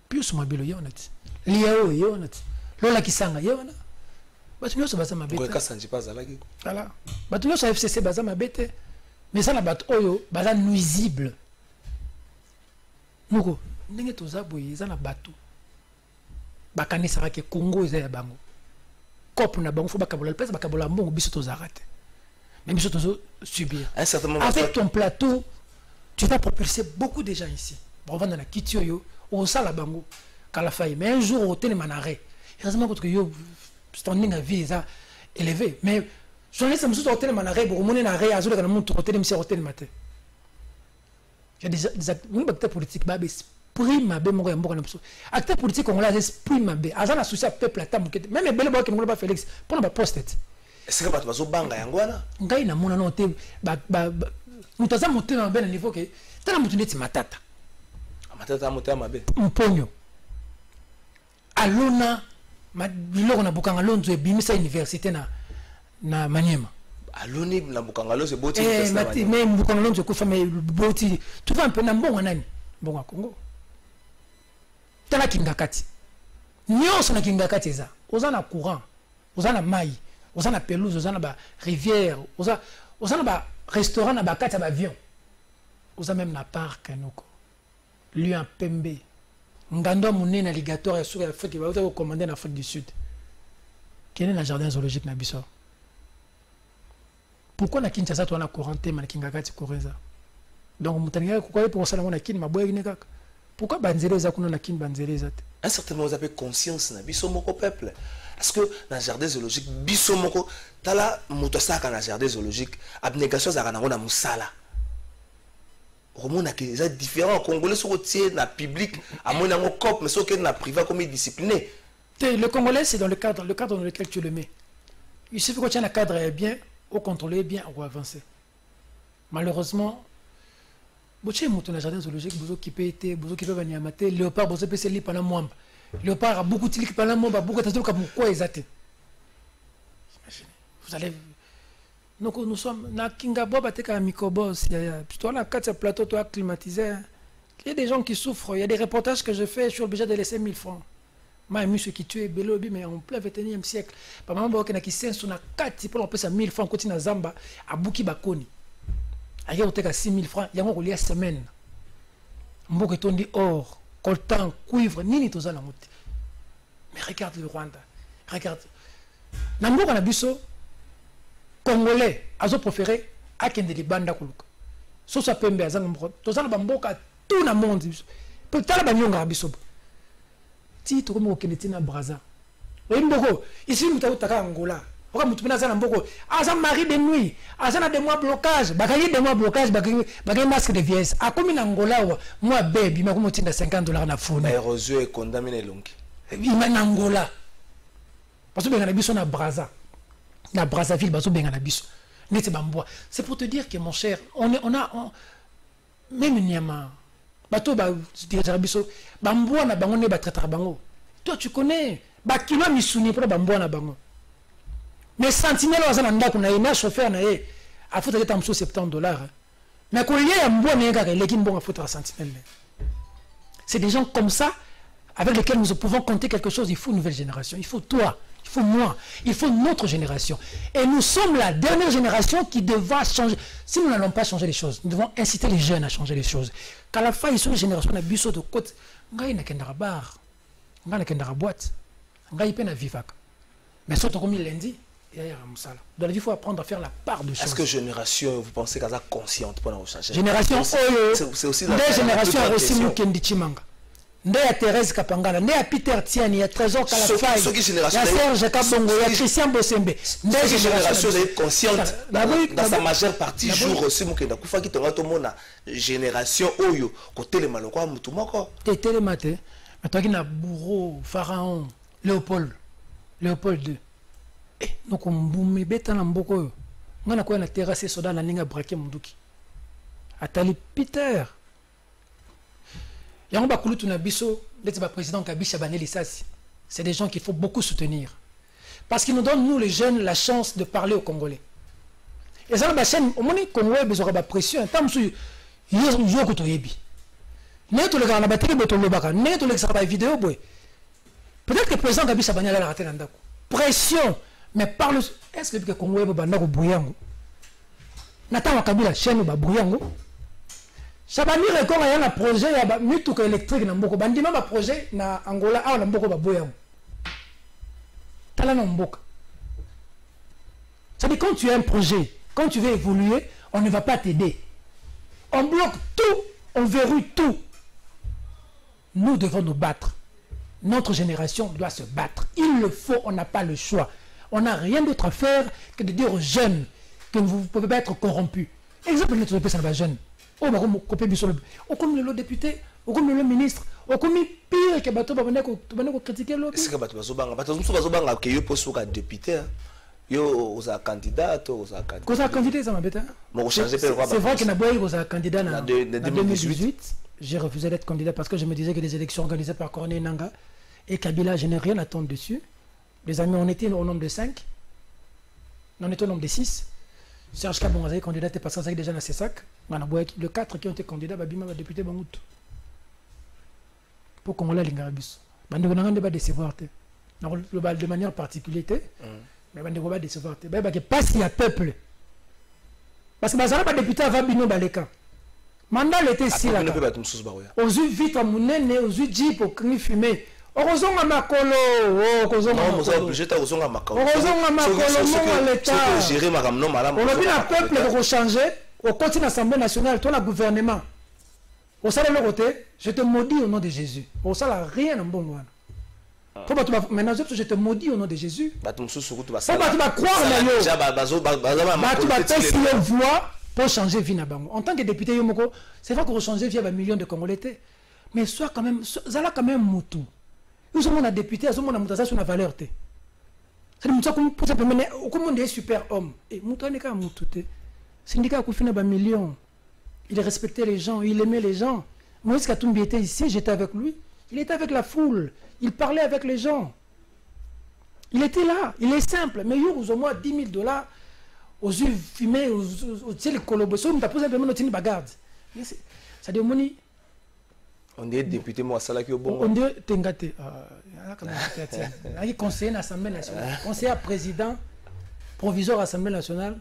Puis so mabilo yo nati. Liao yo nati. Lola kisanga yo na. Bato no so bazama beta. Ko ka sanji pas ala ki. Voilà. Bato no so FCC bazama beta. Mais ça, la batte oyo, bala nuisible. Nous, ndenge toza boye, ça la bateau. Bakane sara ke Congo eza ya bango. Cop na bango, faut bakabola le place, bakabola mbongo biso toza raté. Mais biso tozo subir. À un certain moment, avec ton plateau, tu vas propulser beaucoup de gens ici. Bon, on va dans la kitioyo, on sala bango, kalafaï. Mais un jour, au télé manaré. Heureusement que yo, standing à vie, ça élevé. Mais journaliste me hôtel manaré pour mon arrêt à jour dans mon hôtel me hôtel matin. Il y a des acteurs politiques bah esprit ma bé mon rembo na acteurs politiques congolais esprit ma bé agent associé peuple à table même belle boy qui me pas Félix pour na post est-ce que bato bazo banga yangwana ngai na mona no te ba mutaza moté na ben niveau que tala mutu ndeti matata moté mabe mponyo alona ma biloko na bukanga lonzo ebimisa université na Maniema. Aloni na bukangalo c'est boti mais bukangalo c'est kufa mais boti tu vas un peu na mbongo nani mbongo ya Congo tala kingakati nyonso na kingakati eza oza na courant oza na mai oza na pelouse oza na ba rivière oza na ba restaurant na ba kati ba avion oza même na parc noko lui en Pembe ngando munene alligator ya sur Afrique ba oza commander en Afrique du Sud kene na jardin zoologique na biso. Pourquoi na Kinshasa tu as courant na kingakati koreza donc mutaniga pourquoi pour ça na kin maboye ne kaka pourquoi banzele za kuna na kin banzele za un certain moment vous avez conscience na biso moko peuple parce que dans jardin zoologique biso moko tala mutosaka na jardin zoologique abnégation za kana na musala romona que ça différent congolais sur tier na public à mon ngo cop mais sur que na privé comme discipliné le congolais c'est dans le cadre dans lequel tu le mets il suffit que tu aies un cadre bien au contrôler bien ou avancer. Malheureusement, si vous avez un jardin zoologique, vous occupez Banyamate, léopard, vous occupez celui pendant moi. Léopard a beaucoup de trucs pendant moi, beaucoup de trucs comme quoi exact. Vous allez. Donc nous sommes na Kinga Bob à Mikobos, toi là, 4 plateaux, toi climatisé. Il y a des gens qui souffrent. Il y a des reportages que je fais, je suis obligé de laisser 1000 francs. Moi, je qui tue Belobi, mais en plein 21e siècle. Par exemple, il y a qui sont 4 pour l'empêcher 1000 francs côté na Zamba, à Buki Bakoni. Il y a 6000 francs, il y a une semaine. Mboko est dit or, coltan, cuivre, nini tout ça la motte. Mais regarde le Rwanda. Regarde. Nambo Kanabiso, Congolais, azo préféré, à Kende de Banda Kuluka. So ça peut me faire tout ça, Bamboka, tout le monde. Peut-être que Banyonga Biso. Si tu comme au Kenetina Braza. Mboko, ici nous t'avons taka Angola. Pourquoi nous t'avons ça Mboko? Azan mari de nuit, Azan des mois blocage, bagaille des mois blocage, bagaille masque de vieillesse. A comme en Angola, moi baby, ma comme tinda $50 na phone. Aérosio est condamné longue. Il m'a en Angola. Parce que Benga na Braza. Na Brazzaville, bazo Benga na biso. C'est pour te dire que mon cher, on a même Niama. Bato ba dire biso, bamboa na bango ne ba traiter bango. Toi tu connais, ba kilo misuni pour bamboa na bango. Mais sentinelle wa zana ndako na ina chauffeur na ye, a foutre que tamso $70. Mais ko lié ya mboa na nga le kin bon a foutre sentinelle. C'est des gens comme ça avec lesquels nous pouvons compter quelque chose. Il faut une nouvelle génération, il faut toi. Il faut moi, il faut notre génération. Et nous sommes la dernière génération qui devra changer. Si nous n'allons pas changer les choses, nous devons inciter les jeunes à changer les choses. Qu'à la fin, ils sont une génération de biso de côte. Ngai na kendara bar, ngai na kendara boîte, ngai pe na vivak. Mais surtout comme il lundi, il y a un musala. Dans la vie, il faut apprendre à faire la part de choses. Est-ce que génération, vous pensez qu'elle est consciente pour nous changer? Génération c'est aussi la génération aussi nous kendi chimanga. Ndé Thérèse Kapangala, ndé Peter Tiani, il y a Trésor Kalafay, il y a Serge Kabongo, il y a Christian Bosembe. Ndé génération est consciente dans sa majeure partie jour aussi mo kenda kufa ki tonga to mona génération oyo côté le maloko a mutu moko. Té télématé, mais toi qui na bourreau, pharaon, Léopold II. Eh, donc on boumé beta na mboko. Ngana ko na terrasse soda na ninga braquer munduki. Atali Peter. C'est des gens qu'il faut beaucoup soutenir. Parce qu'ils nous donnent, nous les jeunes, la chance de parler aux Congolais. Et ça, la chaîne, au moins, les Congolais ont besoin de pression. Peut-être que le président Gabi Sabani a raté la pression. Mais par le. Est-ce que les Congolais ont besoin de bouillango? Nathan Kabila, chaîne ou bouillango? Sabani record un projet ya mituka électrique na mboko bandima ba projet na Angola a na mboko ba boya tala na mboka. Ça dit quand tu as un projet, quand tu veux évoluer, on ne va pas t'aider. On bloque tout, on verrouille tout. Nous devons nous battre. Notre génération doit se battre. Il le faut, on n'a pas le choix. On n'a rien d'autre à faire que de dire aux jeunes que vous ne pouvez pas être corrompus. Exemple notre personne jeune. Oh, bah, comme le député, comme le ministre, comme pire que bateau va venir critiquer l'autre. Est-ce que bateau va que yo poste pour député, yo aux candidats, aux candidats, ça m'embête. C'est vrai qu'il y a des candidats en 2018. J'ai refusé d'être candidat parce que je me disais que les élections organisées par Corneille Nangaa et Kabila, je n'ai rien à attendre dessus. Les amis, on était au nombre de 5. On était au nombre de 6. Serge Kabongo a été candidat parce qu'il déjà dans ses sacs. Le 4 qui ont été candidats, Babima va député Bangout. Pour qu'on l'a l'ingarbus. On ne va pas décevoir. De manière particulière. Mais on ne va pas décevoir. Il n'y a pas si y a peuple. Parce que ça n'a pas député avant Bino Baleka. Mandat était ici là. Aux yeux vite à Mounene, aux yeux jeep, au cri fumé. Heureusement à Makolo, heureusement à Makolo, on a vu le peuple rechanger, au côté de l'Assemblée nationale, toi le gouvernement. Au salaire de côté, je te maudis au nom de Jésus. Au salaire rien en bon loin. Maintenant, je te maudis au nom de Jésus. Tu vas croire tu vas tester une voix pour changer vie na bango. En tant que député Yomoko, c'est vrai qu'on changer vie à 1 million de Congolais. Mais soit quand même, ça là quand même moutou. Nous sommes un député, nous sommes une valeur. C'est comme on est super homme. Et Moutou n'est qu'un Moutou. Syndicat a fait 1 million. Il respectait les gens, il aimait les gens. Moïse Katumbi était ici, j'étais avec lui. Il était avec la foule. Il parlait avec les gens. Il était là. Il est simple. Mais il y a au moins $10 000 aux yeux fumés, aux yeux colobos. Ça dit, On est député, moi, ça là qui est bon. On est Tengate. Conseiller à l'Assemblée nationale. Conseiller président provisoire à l'Assemblée nationale.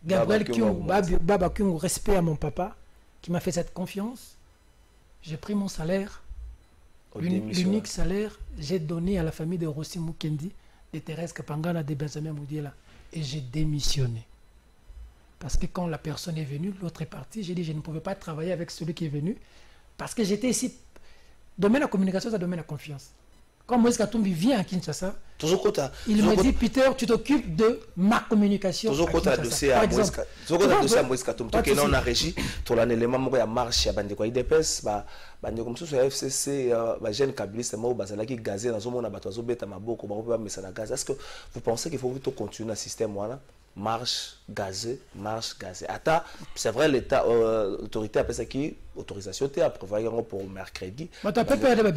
Gabriel Kyungu, Baba Kyungu, respect à mon papa qui m'a fait cette confiance. J'ai pris mon salaire, l'unique salaire, j'ai donné à la famille de Rossi Mukendi, de Thérèse Kapangana, de Benjamin Moudiela, et j'ai démissionné. Parce que quand la personne est venue, l'autre est parti, j'ai dit je ne pouvais pas travailler avec celui qui est venu, parce que j'étais ici. Domaine de la communication, c'est domaine de la confiance. Quand Moïse Katumbi vient à Kinshasa, il me dit Peter, tu t'occupes de ma communication. Toujours quand tu as dossier à Moïse Katumbi, tu es en régie, tu as un élément qui a marché à Bandeko IDPS, comme ça, sur FCC, jeune Kabiliste, qui est gazé dans un monde à Batoazo, Beta Maboko, mais ça gaz. Est-ce que vous pensez qu'il faut continuer un système marche gazé? C'est vrai, l'État, l'autorité appelle ça qui autorisation à prévoir pour mercredi. Tu peux perdre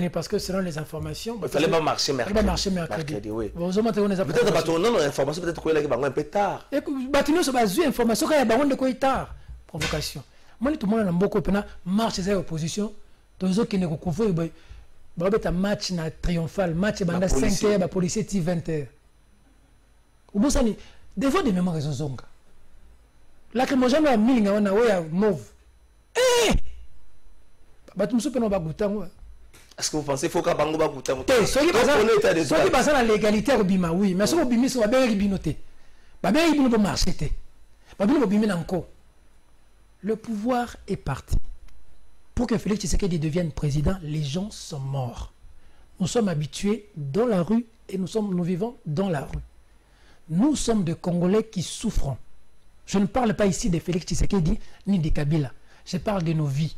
parce que selon les informations. Il fallait pas marcher mercredi. Oui. Peut-être que non, l'information peut-être qu'il y a un peu tard. Bâtiment sur base d'informations quand il y a un peu tard. Provocation. Moi, tout le monde a beaucoup de marche des oppositions. Tous ceux qui ne recouvrent pas un match triomphal, match pendant 5 heures, la police est 20 heures. Ou ça des fois, des mémoires sont zonga. Là, que moi, j'en ai un million, on a un mauve. Eh! Bah, tu me souviens, on va goûter. Est-ce que vous pensez qu'il faut qu'on va goûter? Ceux qui passent la légalité, oui. Mais ceux qui sont bien ribinotés. Bien ribinotés, marcher. Bien encore. Le pouvoir est parti. Pour que Félix Tshisekedi devienne président, les gens sont morts. Nous sommes habitués dans la rue et nous vivons dans la rue. Nous sommes des Congolais qui souffrons. Je ne parle pas ici de Félix Tshisekedi ni de Kabila. Je parle de nos vies,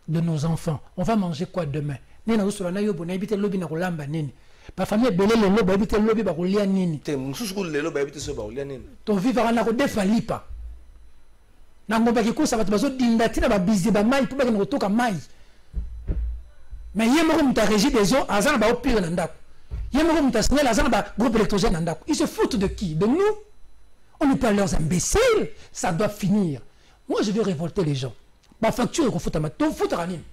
de nos enfants. On va manger quoi demain? Ma famille est belle, ils se foutent de qui? De nous? On n'est pas leurs imbéciles. Ça doit finir. Moi, je vais révolter les gens. Ma facture est fout à ma foutre à Nîmes.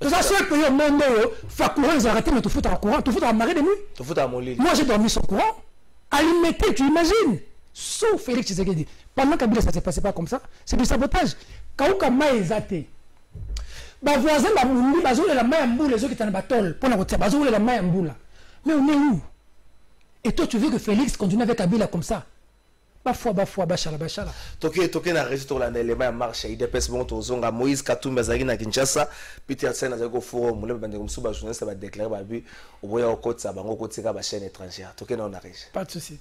Tu as seul pays au monde, courant, ils ont arrêté, mais tu fous à courant, tu fous à marée de nuit. Tu fous à mon lit. Moi, j'ai dormi sur courant. Alimenter, tu imagines? Sauf Félix Tshisekedi. Pendant qu'Abila, ça ne s'est passé pas comme ça. C'est du sabotage. Kauka Maïzate. Bah, voisin, bah, Moundi, bah, la main en boule, les autres qui sont en battle. Pour la route, bah, la main en boule. Mais on est où? Et toi, tu veux que Félix continue avec Kabila comme ça? Bachala. Toké na réseau la l'élément marche IDPS bon tozonga Moïse Katumbi azaki na Kinshasa Peter Sen azaki forum le bande comme suba journaliste ba déclarer ba bi oboya okotsa bango kotika ba chaîne étrangère toké na on arrive. Pas de souci.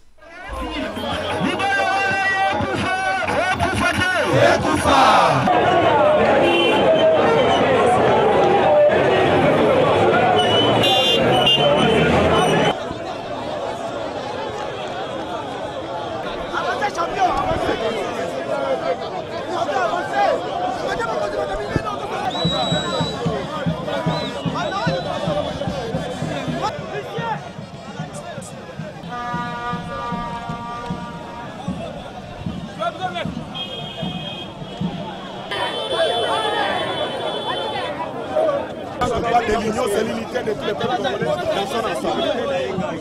De l'union, c'est l'unité de tous les peuples congolais dans son ensemble.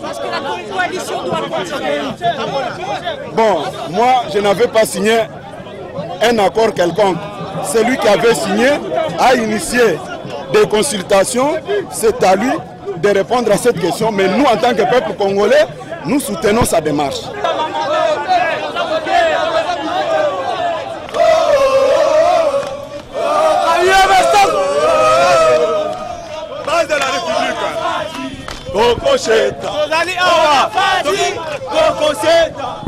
Parce que la coalition doit continuer. Bon, moi, je n'avais pas signé un accord quelconque. Celui qui avait signé a initié des consultations. C'est à lui de répondre à cette question. Mais nous, en tant que peuple congolais, nous soutenons sa démarche. Kokosheta Tozali awa Fati Kokosheta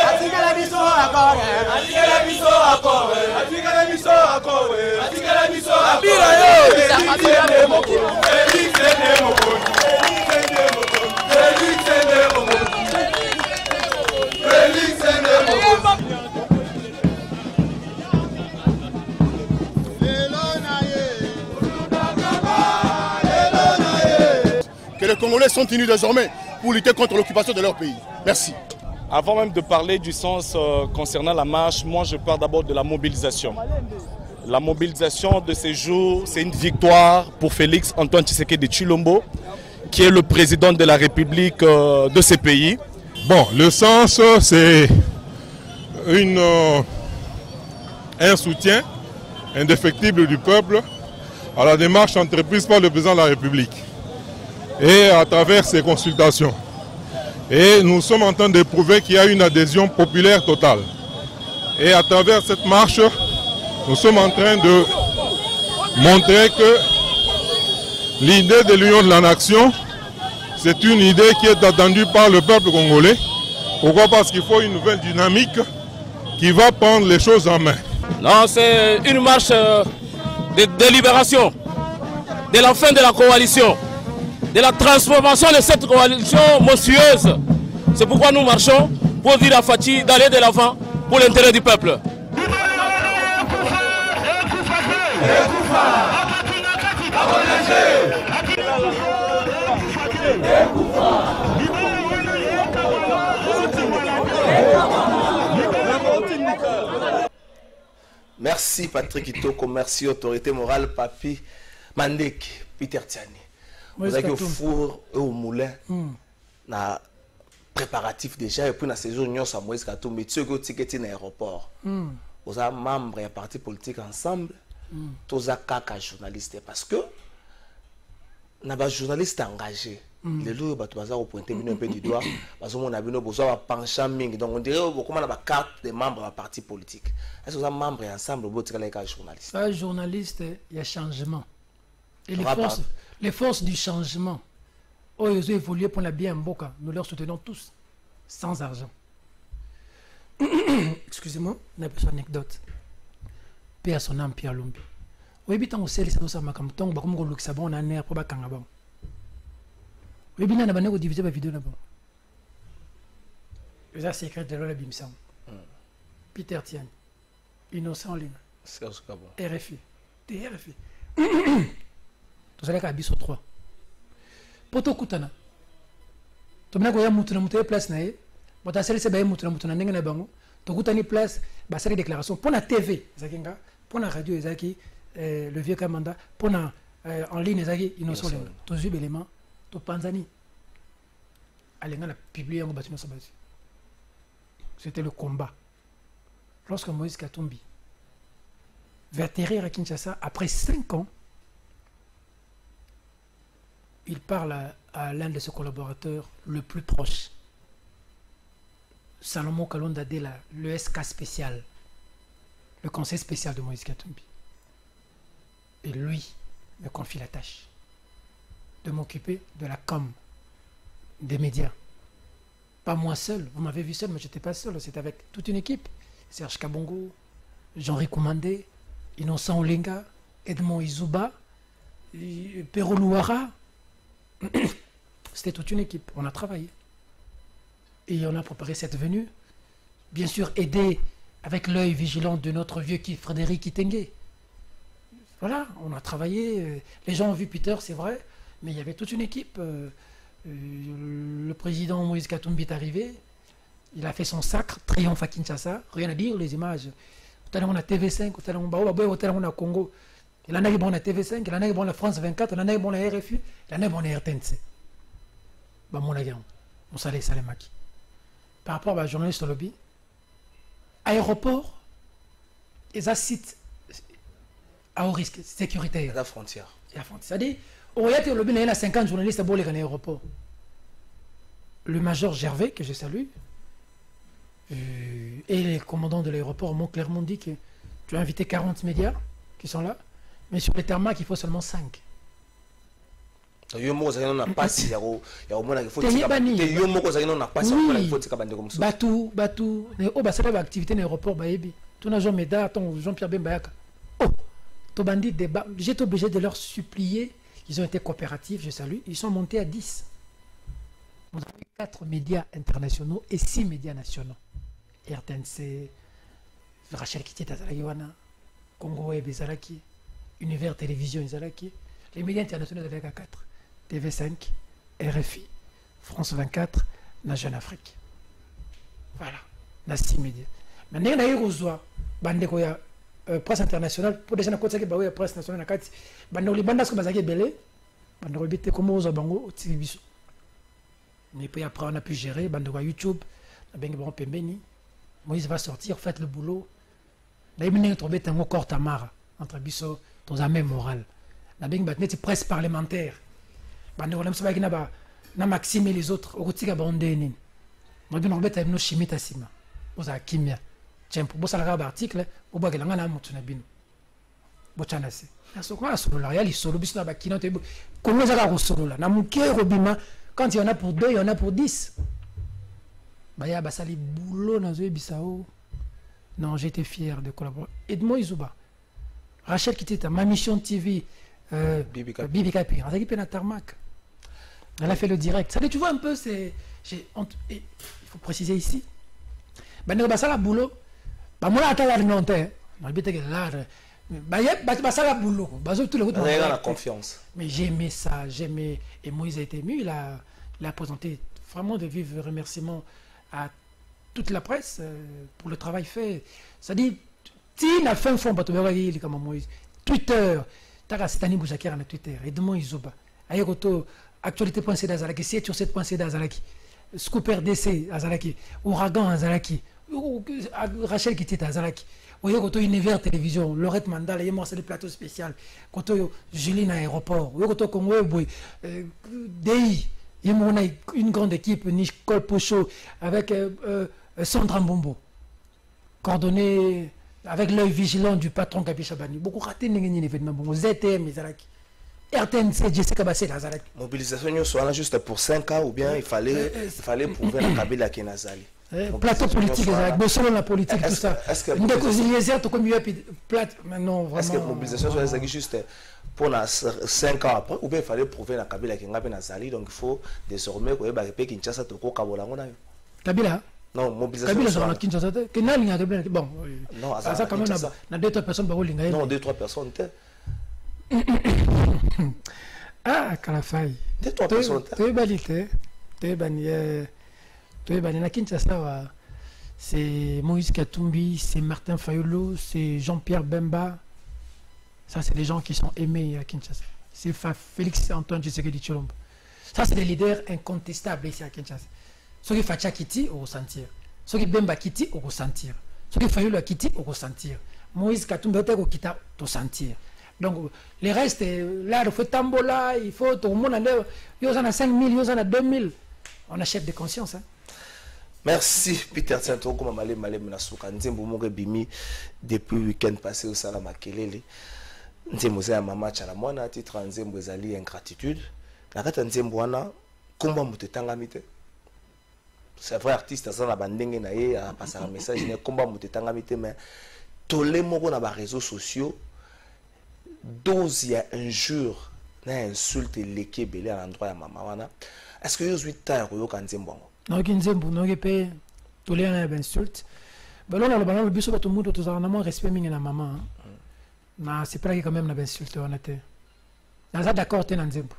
Atikala biso akore Atikala biso akore Atikala biso akore Atikala biso abira yo Félix Moko Félix Moko Félix Moko Félix Moko que les Congolais sont unis désormais pour lutter contre l'occupation de leur pays. Merci. Avant même de parler du sens concernant la marche, moi je parle d'abord de la mobilisation. La mobilisation de ces jours, c'est une victoire pour Félix Antoine Tshisekedi Tshilombo, qui est le président de la République de ce pays. Bon, le sens, c'est un soutien indéfectible du peuple à la démarche entreprise par le président de la République et à travers ces consultations. Et nous sommes en train de prouver qu'il y a une adhésion populaire totale. Et à travers cette marche, nous sommes en train de montrer que l'idée de l'union de la nation, c'est une idée qui est attendue par le peuple congolais. Pourquoi? Parce qu'il faut une nouvelle dynamique qui va prendre les choses en main. Non, c'est une marche de libération, de la fin de la coalition, de la transformation de cette coalition monstrueuse. C'est pourquoi nous marchons, pour dire à Fathi d'aller de l'avant pour l'intérêt du peuple. Merci Patrick Itoko, merci autorité morale, Papi Mandek, Peter Tiani. Vous avez au four et au moulin, na préparatif déjà, et puis na saison union à Moïse Katumbi, tu as ticket dans l'aéroport. Vous avez membre et parti politique ensemble, tous avez kaka journaliste parce que na ba journaliste engagé. Les lois ont pointé un peu du doigt parce qu'on a besoin de penchant mingi. Donc on dirait comment on a la carte des membres de parti politique. Est-ce que vous avez membres ensemble au bout de la journaliste? Pas journaliste, il y a changement. Et les forces du changement, oh, ils ont évolué pour la bien Mboka. Nous leur soutenons tous, sans argent. Excusez-moi, on a besoin d'anecdote. Paix à son âme, Pierre Lumbi. Oui, tant que c'est les choses à ma campagne, on va luxabon, on a un air pour Bakangabon. Oui, bien, on a besoin de diviser la vidéo là-bas. C'est un secret de la Bimsam. Peter Tian, innocent en ligne. RFI. RFI. Vous allez à Bisso 3. Poto Koutana. Tu m'as dit que tu as place naïe. Tu as dit que tu as dit que tu as place. Tu as déclaration. Pour la TV, pour la radio, le vieux Kamanda. Pour la en ligne, innocent. Tu as vu l'élément. Tu Tanzanie. Elle a publié un bâtiment. C'était le combat. Lorsque Moïse Katumbi va atterrir à Kinshasa, après 5 ans, il parle à l'un de ses collaborateurs le plus proche, Salomon Kalonda Dela, le SK spécial, le conseil spécial de Moïse Katumbi. Et lui me confie la tâche de m'occuper de la com, des médias. Pas moi seul, vous m'avez vu seul, mais je n'étais pas seul, c'était avec toute une équipe. Serge Kabongo, Jean-Ri Koumandé, Innocent Olenga, Edmond Izuba, Pero Louara. C'était toute une équipe, on a travaillé. Et on a préparé cette venue. Bien sûr, aidé avec l'œil vigilant de notre vieux Frédéric Kitenge. Voilà, on a travaillé. Les gens ont vu Peter, c'est vrai, mais il y avait toute une équipe. Le président Moïse Katumbi est arrivé. Il a fait son sacre, triomphe à Kinshasa. Rien à dire, les images. Tout à l'heure, on a TV5, tout à l'heure, on a Congo. Il en a bon la TV5, il en a bon la France 24, il en a bon la RFI, il en a bon la RTNC. Bah, mon agent, on s'allait Salemaki. Par rapport à la journaliste lobby, aéroport, ils ont site à haut risque, sécuritaire. La frontière. C'est-à-dire, au Royaume lobby, il y a 50 journalistes à Bolé dans l'aéroport. Le major Gervais, que je salue, et les commandants de l'aéroport m'ont clairement dit que tu as invité 40 médias qui sont là, mais sur les tarmacs, il faut seulement 5. Batou, mais oh, bah c'est l'activité dans l'aéroport, baébi. Tout n'a jamais d'attends, Jean-Pierre Bembayaka. Oh, ton bandit débat. J'étais obligé de leur supplier. Ils ont été coopératifs, je salue. Ils sont montés à 10. On a eu 4 médias internationaux et 6 médias nationaux. RTNC, Rachel Kitty Tazalaïwana, Congo Web Zalaki, Univers Télévision Zalaki, les médias internationaux de l'EGA 4, TV5, RFI, France 24, la Jeune Afrique. Voilà, on a 6 médias. Maintenant, on a eu Bande presse internationale pour déjà na kotsa ke ba we presse nationale na kati bando libanda ce que bazaki belé bando bité comment oza bango otiki biso mais puis après on a pu gérer bando ba YouTube na bengi bon pembeni Moïse va sortir faites le boulot na yimine tomber tango corps tamara entre biso dans un même moral na bengi ba net presse parlementaire bando na msaba kina ba na Maxime et les autres okotika ba ondeni moi bien on beta no chimita sima oza kimia tiens pour bossa la article au bas que l'on a monté na bino bochana se na so quoi solo la yali solo biso na ba kino te comment ça va solo là na muke robima quand il y en a pour 2 il y en a pour 10 ba ya ba sali boulot na zo bisao non j'étais fier de collaborer Edmond Izuba Rachel qui était à ma mission TV Bibi Kapi on a équipé na tarmac elle a fait le direct ça tu vois un peu c'est il faut préciser ici ba ne ba sala boulot ba moi ata la non-te ma bité que là ba sala boulot ba tout le monde la confiance mais j'aimais ça j'aimais et Moïse a été ému il a présenté vraiment de vifs remerciements à toute la presse pour le travail fait ça dit ti na fin fond bato ba il comme Moïse Twitter taka Stani Bouzakira na Twitter Edmond Izuba ayekoto actualité.cd azalaki 7 sur 7.cd azalaki Scoop RDC azalaki Ouragan azalaki Rachel qui était azalaki oyo koto Univers Télévision Laurette Mandala yemo c'est le plateau spécial koto Juline aéroport oyo koto Congo boy DI yemo on a une grande équipe Nicole Pocho avec Sandra Mbombo coordonné avec l'œil vigilant du patron Kapi Chabani beaucoup raté n'engeni événement bon ZTM azalaki RTNC, Jessica Bassé, Nazareth. Mobilisation soit juste pour 5 ans ou bien il fallait prouver la Kabila qui est Nazali. Plateau politique, selon la politique, tout ça. Est-ce que mobilisation soit juste pour 5 ans après ou bien il fallait prouver la Kabila qui est Nazali donc il faut désormais que Kinshasa Toko Kabola. Kabila non, mobilisation. Kabila sur la Kinshasa. Bon, non, ça quand même, il y a 2-3 personnes. Non, 2-3 personnes. Ah, Kalafai. Tu es balité. Tu es banni. Na Kinshasa, c'est Moïse Katumbi, c'est Martin Fayolo, c'est Jean-Pierre Bemba. Ça, c'est des gens qui sont aimés à Kinshasa. C'est Félix Antoine Tshisekedi Tshilombo. Ça, c'est des leaders incontestables ici à Kinshasa. Ceux qui Facha Kiti, au ressentir. Ceux qui Bemba Kiti, au ressentir. Ceux qui Fayolo Kiti, au ressentir. Moïse Katumbi, au Kita, au sentir. Donc, les restes, là, il faut tambola, il faut tout le monde, il y en a 5 000, il y en a 2 000. On a chef de conscience. Hein. Merci, Peter Santo, comme Malé Menasuka, Nzembo Bimi, depuis le week-end passé au Salama Kelele. Nzembo Zé à Mama Chalamwana, titre Nzembo Zali ingratitude. La rate Nzembo Wana, comment vous t'engamite? C'est vrai, artiste, ça n'a pas de à passer un message, comment vous t'engamite, mais tous les mots dans les réseaux sociaux. 12 il y a un jour na insulte l'équipe belé à l'endroit de maman wana est-ce que vous 8 ans yo kan Nzembo non Nzembo non pe to les na insulte ben là le ballon le biso ba tout monde to za na mon respect mingi na maman na c'est pas quand même na insulte on était na za d'accord te na Nzembo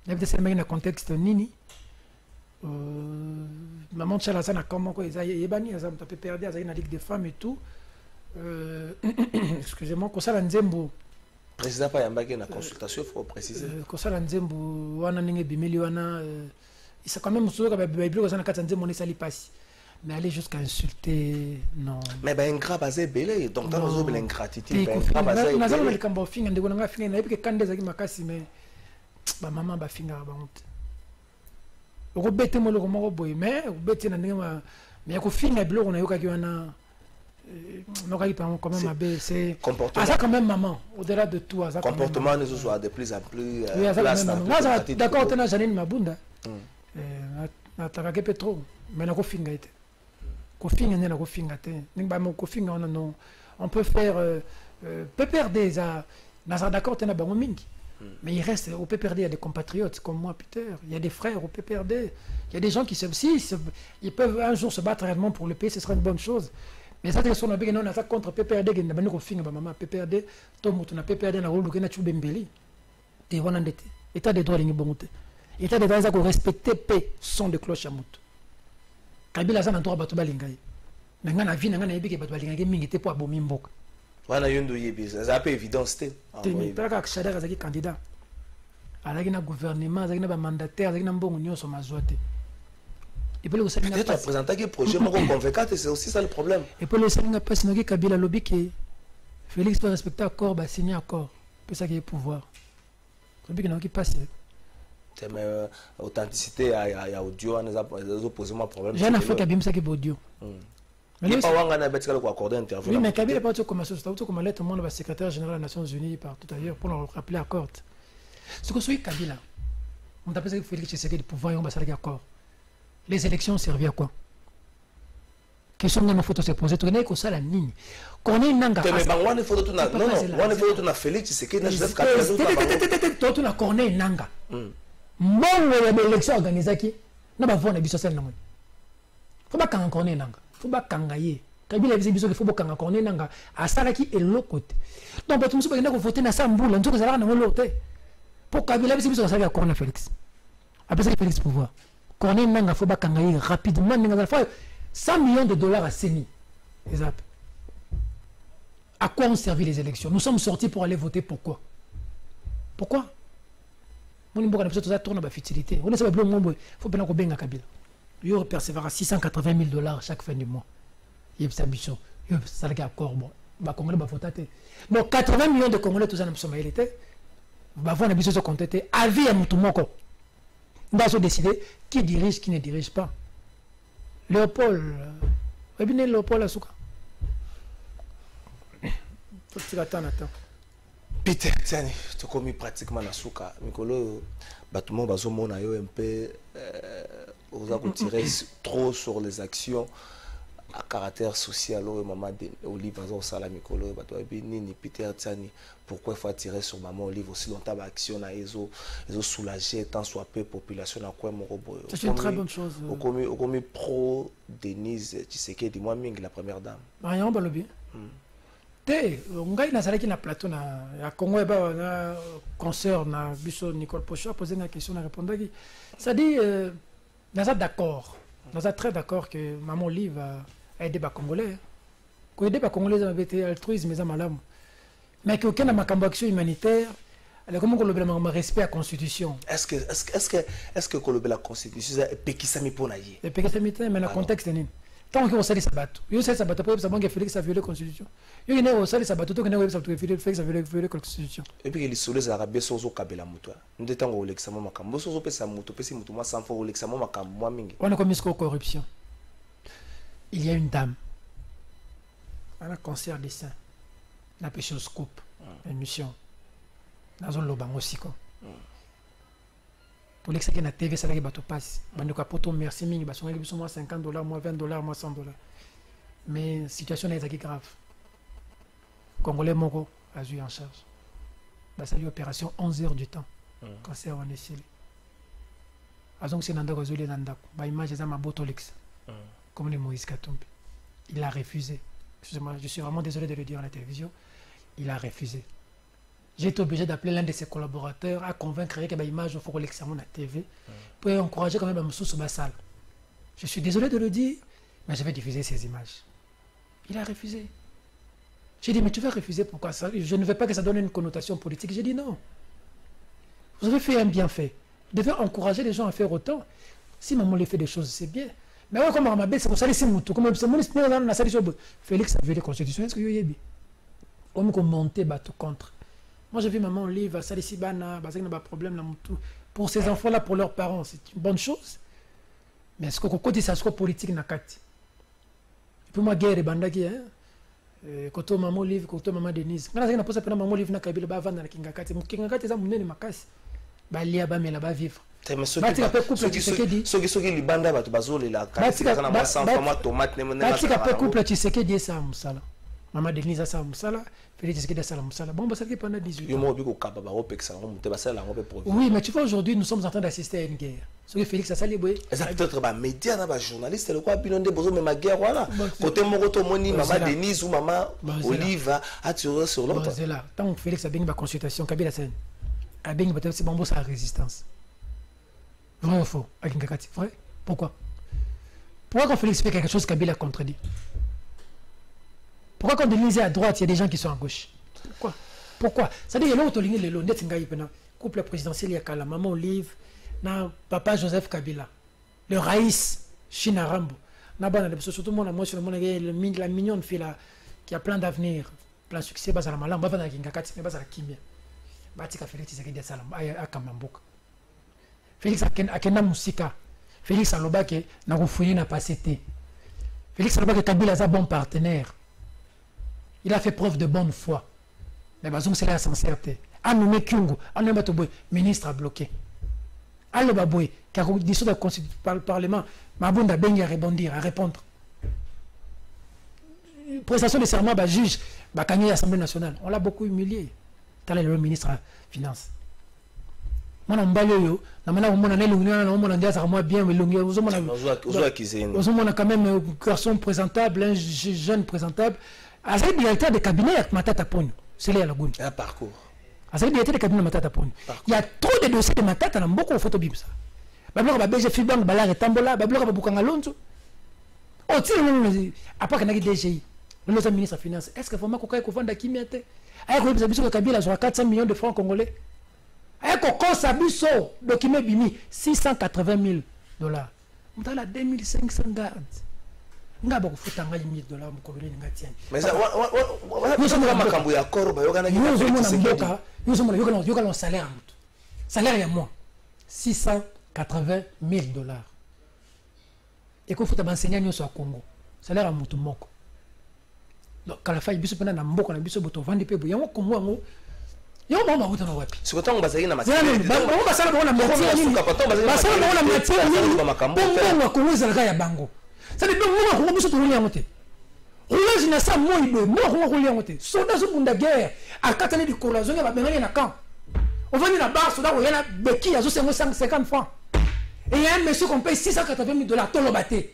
na peut-être c'est un contexte nini maman chala ça na comment quoi ils bani ça me peut perdre ça na ligue des femmes et tout excusez-moi ko ça Nzembo président pas yambaki na consultation faut préciser ko sala Nzembo wana ninge bimeli wana il s'est quand même souvent que bible ko sana katsa Nzembo ne sali passe mais aller jusqu'à insulter non mais ben ingrat basé belé donc dans nos obres l'ingratitude ben ingrat basé na zalo le kambo finga ndeko nga finga na epike kande zaki makasi mais ba maman ba finga ba honte ko bete mo le ko mo boy mais bete na ndenge mais ko finga bilo na yoka ki wana non, quand même, c'est ça quand même maman au-delà de tout ça comportement nous soit de plus en plus d'accord tu n'as jamais ma bunda na taka ke petro mais na ko finga ite ko finga na ko finga te nimba mo ko finga non on peut faire PPRD ça na d'accord tu na bango mingi mais il reste au PPRD il y a des compatriotes comme moi Peter il y a des frères au PPRD il y a des gens qui ils peuvent un jour se battre réellement pour le pays ce serait une bonne chose. Mais ça c'est son avis non ça contre PPRD qui n'a pas nous finir maman PPRD tout mutu na PPRD na rôle na chubembeli te wana ndete état de droit lingi bongote état de droit ça ko respecter paix son de cloche à mutu Kabila ça na droit bato balingai na ngana vie na ngana yebike bato balingai mingi te po abomi mboka Voilà, il y a un peu évident, c'était. Il y a un candidat. Il y a un gouvernement, il y a un mandataire, il y a un bon union sur ma zoate. Peut-être à présenter un projet convaincant, c'est aussi ça le problème. Et puis le Sénégal pas signé Kabila lobby que Félix doit respecter l'accord, bah signer accord. C'est ça qui est pouvoir. Le but qui passe. Mais authenticité, il y a audio, on a posé un problème. J'ai un affaire qui a bien ça qui est audio. Mais il n'y a pas accordé interview. Oui, mais Kabila n'est pas comme lettre le secrétaire général des Nations Unies partout ailleurs pour le rappeler accord. Ce que soit Kabila, on appelle ça que Félix Tshisekedi pouvoir, on va s'arrêter accord. Les élections servent à quoi? Question que nos photos se poser, tu connais que ça la ligne. Qu'on ait une langue. Mais on est photo non, on est photo na Félix Tshisekedi na Joseph Kabila. Toi tu na corner une langue. Bon, il y a des élections organisées qui n'a pas voir les bisos celles là. Faut pas quand corner une langue. Faut pas kangaye. Kabila les bisos qu'il faut pas quand corner une langue. À ça là qui est l'autre côté. Donc pour tout ce que voter na ça mboula, tout ça là na l'autre. Pour Kabila les bisos ça va corner Félix. Après ça Félix pouvoir. Corner une langue faut pas kangaye rapidement. 100 millions de dollars à CENI. À quoi ont servi les élections? Nous sommes sortis pour aller voter. Pourquoi? Pourquoi? On a tourné à futilité. On ne sait pas il faut bien qu'on benga Kabila. Il percevra 680 000 dollars chaque fin du mois. Il y a sa mission. Il y a ça qui est accord. Donc 80 millions de Congolais, tout ça, nous sommes été. On a besoin de compter. Avis à Moutoumoko. On a décidé qui dirige, qui ne dirige pas. Léopold, Léopold Asuka. Attends. Peter, tiens, tu commis pratiquement Asuka. Mikolo, bâtiment Bazomon a eu un peu, on a tiré trop sur les actions à caractère social. Maman Olive Bazon Sala Mikolo, Nini Peter Tiani. Pourquoi il faut tirer sur Maman Olive aussi longtemps d'action à ils ont soulagé tant soit peu population à quoi mon robot. C'est une très bonne chose. Au commis pro Denise Tshisekedi moi Ming la première dame. Rien on bien. On gagne dans la plateau na Congo et na concert na biso Nicole Pocho a posé une question à répondre. Ça dit dans d'accord. Nous sommes très d'accord que Maman Olive a aidé les Congolais. Quand aider les Congolais, ils ont été altruistes, mais ils ont malheur. Mais qu'aucun n'a pas action humanitaire, comment on le respect à la Constitution? Est-ce que la Constitution est péquissami pour naïe? Le péquissami, mais le contexte est tant que vous savez ça battre. Vous savez ça battre, ça manque Félix a violé la Constitution. Vous savez ça battre, tout que Félix a violé la Constitution. Et puis les soulés arabes sont au Kabila Moutoua. Nous détendons au Lexamo Makambo, sont au Pessa Moutou, Pessi Moutouma, sans faux au Lexamo Makambo, moi Mingi. On a commis corruption. Il y a une dame. Elle a un concert des saints. Elle a pêché au scoop. Une mission. Dans un loban aussi. Pour l'expliquer na TV, ça va être passe. Bande ka poto merci mingi, ba songa biso moi $50, moi $20, moi $100. Mais la situation est grave. Congolais moko a eu en charge. Bah ça lui opération 11 heures du temps. Quand c'est on est chez lui. Azong c'est nanda kozuli nanda. Ba image za mabotolix. Comme les Moïse Katumbi. Il a refusé. Excusez-moi, je suis vraiment désolé de le dire à la télévision. Il a refusé. J'ai été obligé d'appeler l'un de ses collaborateurs à convaincre qu'il y a une image pour l'examen à la TV pour encourager quand même à me sous ma salle. Je suis désolé de le dire, mais je vais diffuser ces images. Il a refusé. J'ai dit, mais tu vas refuser pourquoi ça? Je ne veux pas que ça donne une connotation politique. J'ai dit non. Vous avez fait un bienfait. Vous devez encourager les gens à faire autant. Si maman les fait des choses, c'est bien. Mais ouais, comme ma belle, c'est pour ça que c'est moutou. Comme c'est mon esprit dans la salle, Félix a vu les constitutions. Est-ce que vous y avez? Comme qu'on montait tout contre. Moi, j'ai vu maman Olive, ça ici, il n'y a pas de problème là, pour ces enfants-là, pour leurs parents, c'est une bonne chose. Mais est-ce qu'on dit ça, c'est politique na kati? Pour moi, guerre et bandaki, quand maman Olive, quand maman Denise. Quand on a posé maman Olive na Kabila, ba vendre na Kingakati. Kingakati, ça mouné makasi. Ba lia ba mais là ba vivre. Mais ceux qui libanda ba bazole la kati, ça na ba sans format tomate ne na. Batika pe couple Tshisekedi ça musala. Maman Denise ça musala, Félix Tshisekedi ça musala. Bon, bah ça qui pendant 18 ans. Yo mo bi ko kaba ba opeksa on monter ba ça la on peut profiter. Oui, mais tu vois aujourd'hui nous sommes en train d'assister à une guerre. Ce que Félix a sali boy. Ça peut-être ba média na ba journaliste le quoi bilonde bozo mais ma guerre voilà. Côté Moroto moni maman Denise ou maman Olive a tiré sur l'autre. C'est là. Tant que Félix a bien ba consultation Kabila sen. A bien ba c'est bon sa résistance. Vrai ou faux? Avec Ngakati, vrai? Pourquoi? Pourquoi quand Félix fait quelque chose Kabila contredit? Pourquoi quand on dit à droite, il y a des gens qui sont à gauche? Pourquoi? C'est-à-dire qu'il y a l'autre ligne, le couple présidentiel, il y a la maman Olive, papa Joseph Kabila, le Raïs, China Rambo. Surtout moi, la mignonne fille là, qui a plein d'avenir, plein de succès, bas à la malam, bas à la Kingakati, bas à la Kimia. Batika Félix Tshisekedi à Salam, à Kamamboka. Félix Akena Moussika, Félix Alobake, n'a refouillé, n'a pas cité. Félix Alobake Kabila est un bon partenaire. Il a fait preuve de bonne foi. Mais Bazoum, c'est la sincérité. A nommé Kyungo, a nommé Batoboy, ministre a bloqué. A le Baboy, qui a dissous le Parlement, Mabunda Bengi à rebondir, à répondre. Prestation de serment, juge, Bakanye l'Assemblée nationale. On l'a beaucoup humilié. Tel est le ministre des Finances. Moi, je suis quand même un garçon présentable, un jeune présentable. Il y a directeur de cabinet avec Matata Pony. C'est là la goune. Un parcours. Il y a directeur de cabinet de Matata Pony. Il y a trop de dossiers de Matata dans beaucoup de photos bibs. Bablo ba BG Fibank Balar et Tambola, Bablo ba Bukanga Lonzo. Oh, après qu'il y a DGI, le ministre des Finances, est-ce que vraiment qu'on vend de Kimiate? Avec le Biso Kabila, sur 400 millions de francs congolais. Avec le Sabiso, document Bimi, 680 000 $. On a 2500 gardes. On a beaucoup de $1 000 pour colonner les Gatiens. Mais ça, nous sommes dans le salaire. Salaire, il y a moins. 680 000 $. Et qu'il faut enseigner sur le Congo. Salaire à Moutoumoko. Donc, quand la faille biso pena na mboko na biso boto vandi pe boyango komwango yo mama buta na wapi sikotango bazali na matière ba basala bona matière ni basala bona matière ni bongo ko wizala ya bango ça dit bongo ko biso to nya ngote oulaji na sa moi be mo ko nya ngote soda zo bunda guerre akatani di kolazonga ba bengani na camp on va ni na bar soda ko yana beki azo 550 francs et il y a un monsieur qu'on paye 680 000 $, tolobate.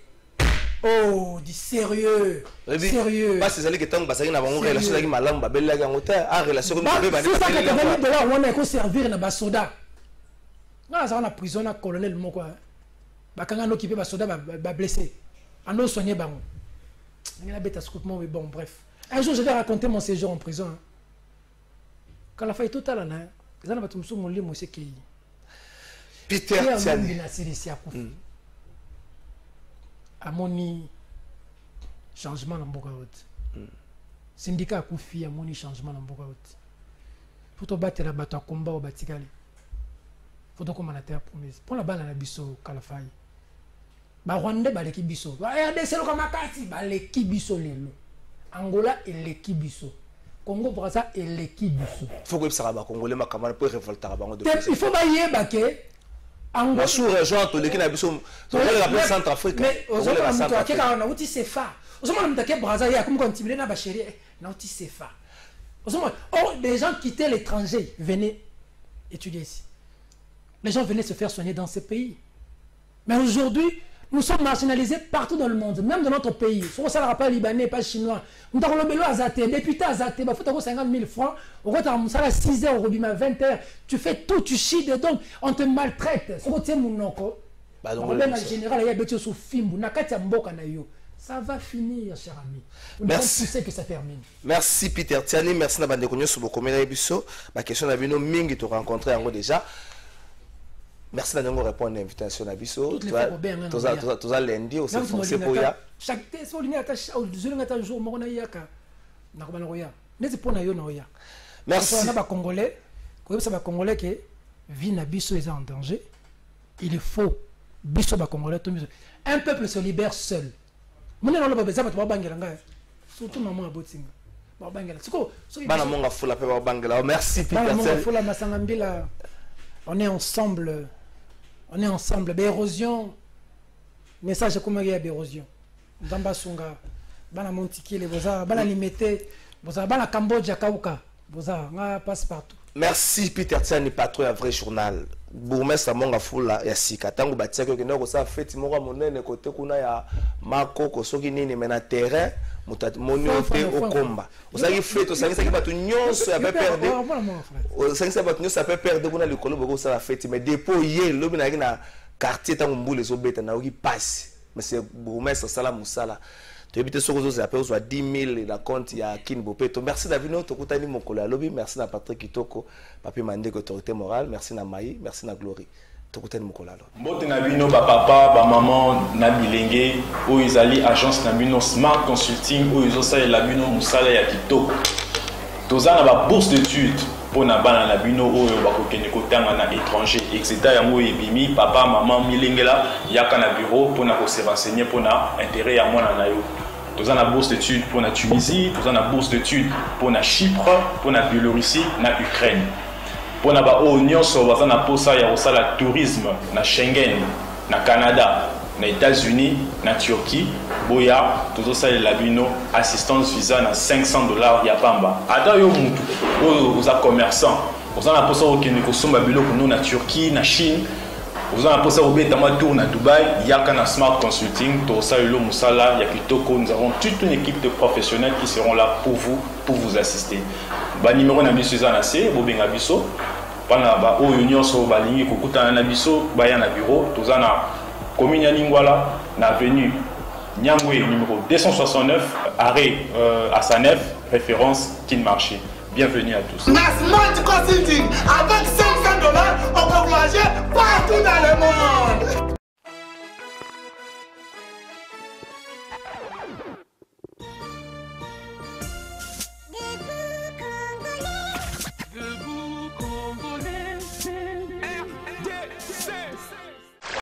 Oh, du sérieux. Sérieux. Pas ces alliés qui tombent, parce qu'il y a une relation avec Malam, Babel, en relation avec Babel. 680 000 $, on a servir dans Basoda. Non, ça, on a prison, on a colonel, mon quoi. Quand on a occupé Basoda, va blessé. On a soigné, bon. Il y a un bête à scoutement, mais bon, bref. Un jour, je vais raconter mon séjour en prison. Quand la faille totale, on a tout mon lit, moi, c'est qui. Peter Tiani. Amoni changement dans Mboka Haute. Syndicat a confié amoni changement dans Mboka Haute. Faut te battre la bateau à combat au Batikali. Faut te commander la terre promise. Pour la balle à la biso Kalafai. Ba Rwanda ba l'équipe biso. Regardez c'est le Kamakati ba l'équipe biso lelo. Angola et l'équipe biso. Congo Brazza et l'équipe biso. Faut que ça va congolais ma camarade pour révolter à bango de. Il faut ba yé baké. Angola sous-région to l'équipe na biso. On va la Centrafrique. Mais aux autres Centrafrique on a outil CFA. Aux autres on Brazza ya comme quand timidé na ba chéri na outil CFA. Aux autres des gens quittaient l'étranger, venaient étudier ici. Les gens venaient se faire soigner dans ces pays. Mais aujourd'hui, nous sommes marginalisés partout dans le monde, même dans notre pays. Si on ne parle pas libanais, pas chinois, nous avons le bélo à Zate, député à Zate, il faut 50 000 francs, on va à 6 heures, au 20 heures, tu fais tout, tu chies dedans, on te maltraite. Ça va finir, cher ami. Merci. Tu sais que ça termine. Merci Peter Tiani, merci Nabande Konyo Sobokomena Ebiso. Ma question n'a vu mingi te rencontrer en déjà. Merci de répondre à l'invitation à Bisso. Tu as lundi aussi foncé pour ya. Chaque test, on a attaché au jour, on a yaka. N'est-ce pas on a merci. On a Congolais, Congolais qui vit na Bisso est en danger. Il est faux. Bisso ba Congolais un peuple se libère seul. Mon nom le bébé, pas bangela. Surtout maman à Botinga. Bangela. Bana monga fula pe bangela. Merci Peter. On est ensemble. On est ensemble. L'érosion. Message comme il y a l'érosion. Damba Sunga. Bana Montiki, les Boza. Bana Limité. Boza. Bana Cambodge, Kauka. Boza. On passe partout. Merci Peter Tiani, patron à Vrai Journal. Bourgmestre Monga Fula ya Sika. Tango batia que nous ça fait Mora monene côté kuna ya Mako kosoki nini mais na terrain monioté au combat. Vous savez fait ça qui batu nyonso ya perdre. Ça qui batu nyonso ya perdre kuna likolo boko ça la fête mais dépôt hier lobi na quartier tango mbule zo beta na oki passe. Mais c'est bourgmestre sala musala. Tu habites sur les appels, soit 10 000 la compte, il y a Kin Bopeto. Merci Davino, Tokutani Mokola Lobby, merci à Patrick Kitoko, Papi Mandek, autorité morale, merci à Maï, merci à Glory. Tokutani Mokola Lobby. Mbote Nabino, papa, maman, Nabilenge, où ils allaient agence Nabino Smart Consulting, où ils ont ça, Nabino Moussala Yakito. Tous en a bourse d'études pour na bana Nabino, où ils ont bakokene kotanga na étranger, etc. Yango ebimi, papa, maman, milengela, yaka na bureau pour na se renseigner pour na intérêt à moi na nayo. Tous en a bourse d'études pour la Tunisie, tous en a bourse d'études pour la Chypre, pour la Biélorussie, la Ukraine. Pour la Union, on a posa ya la tourisme, na Schengen, na Canada, na États-Unis, na Turquie, boya, tout ça la bino assistance visa na $500 ya pamba. Ada yo mutu, aux commerçants, on a posa au Keniko Somba bilo pour nous na Turquie, na Chine. Vous en avez au Bétama Tour à Dubaï, il y a un Smart Consulting, Tossaïlo Moussala, Yakitoko. Nous avons toute une équipe de professionnels qui seront là pour vous assister. Le numéro de Suzanne C, Bobin Abisso, Panaba, Union sur Balingi, Kukuta Nabisso, Bayan Bureau, Tozana, commune Lingwala, l'avenue Nyangwe, numéro 269, arrêt à Sanef, référence Kin Marché. Bienvenue à tous. Smart Consulting, avec $500, on peut voyager partout dans le monde.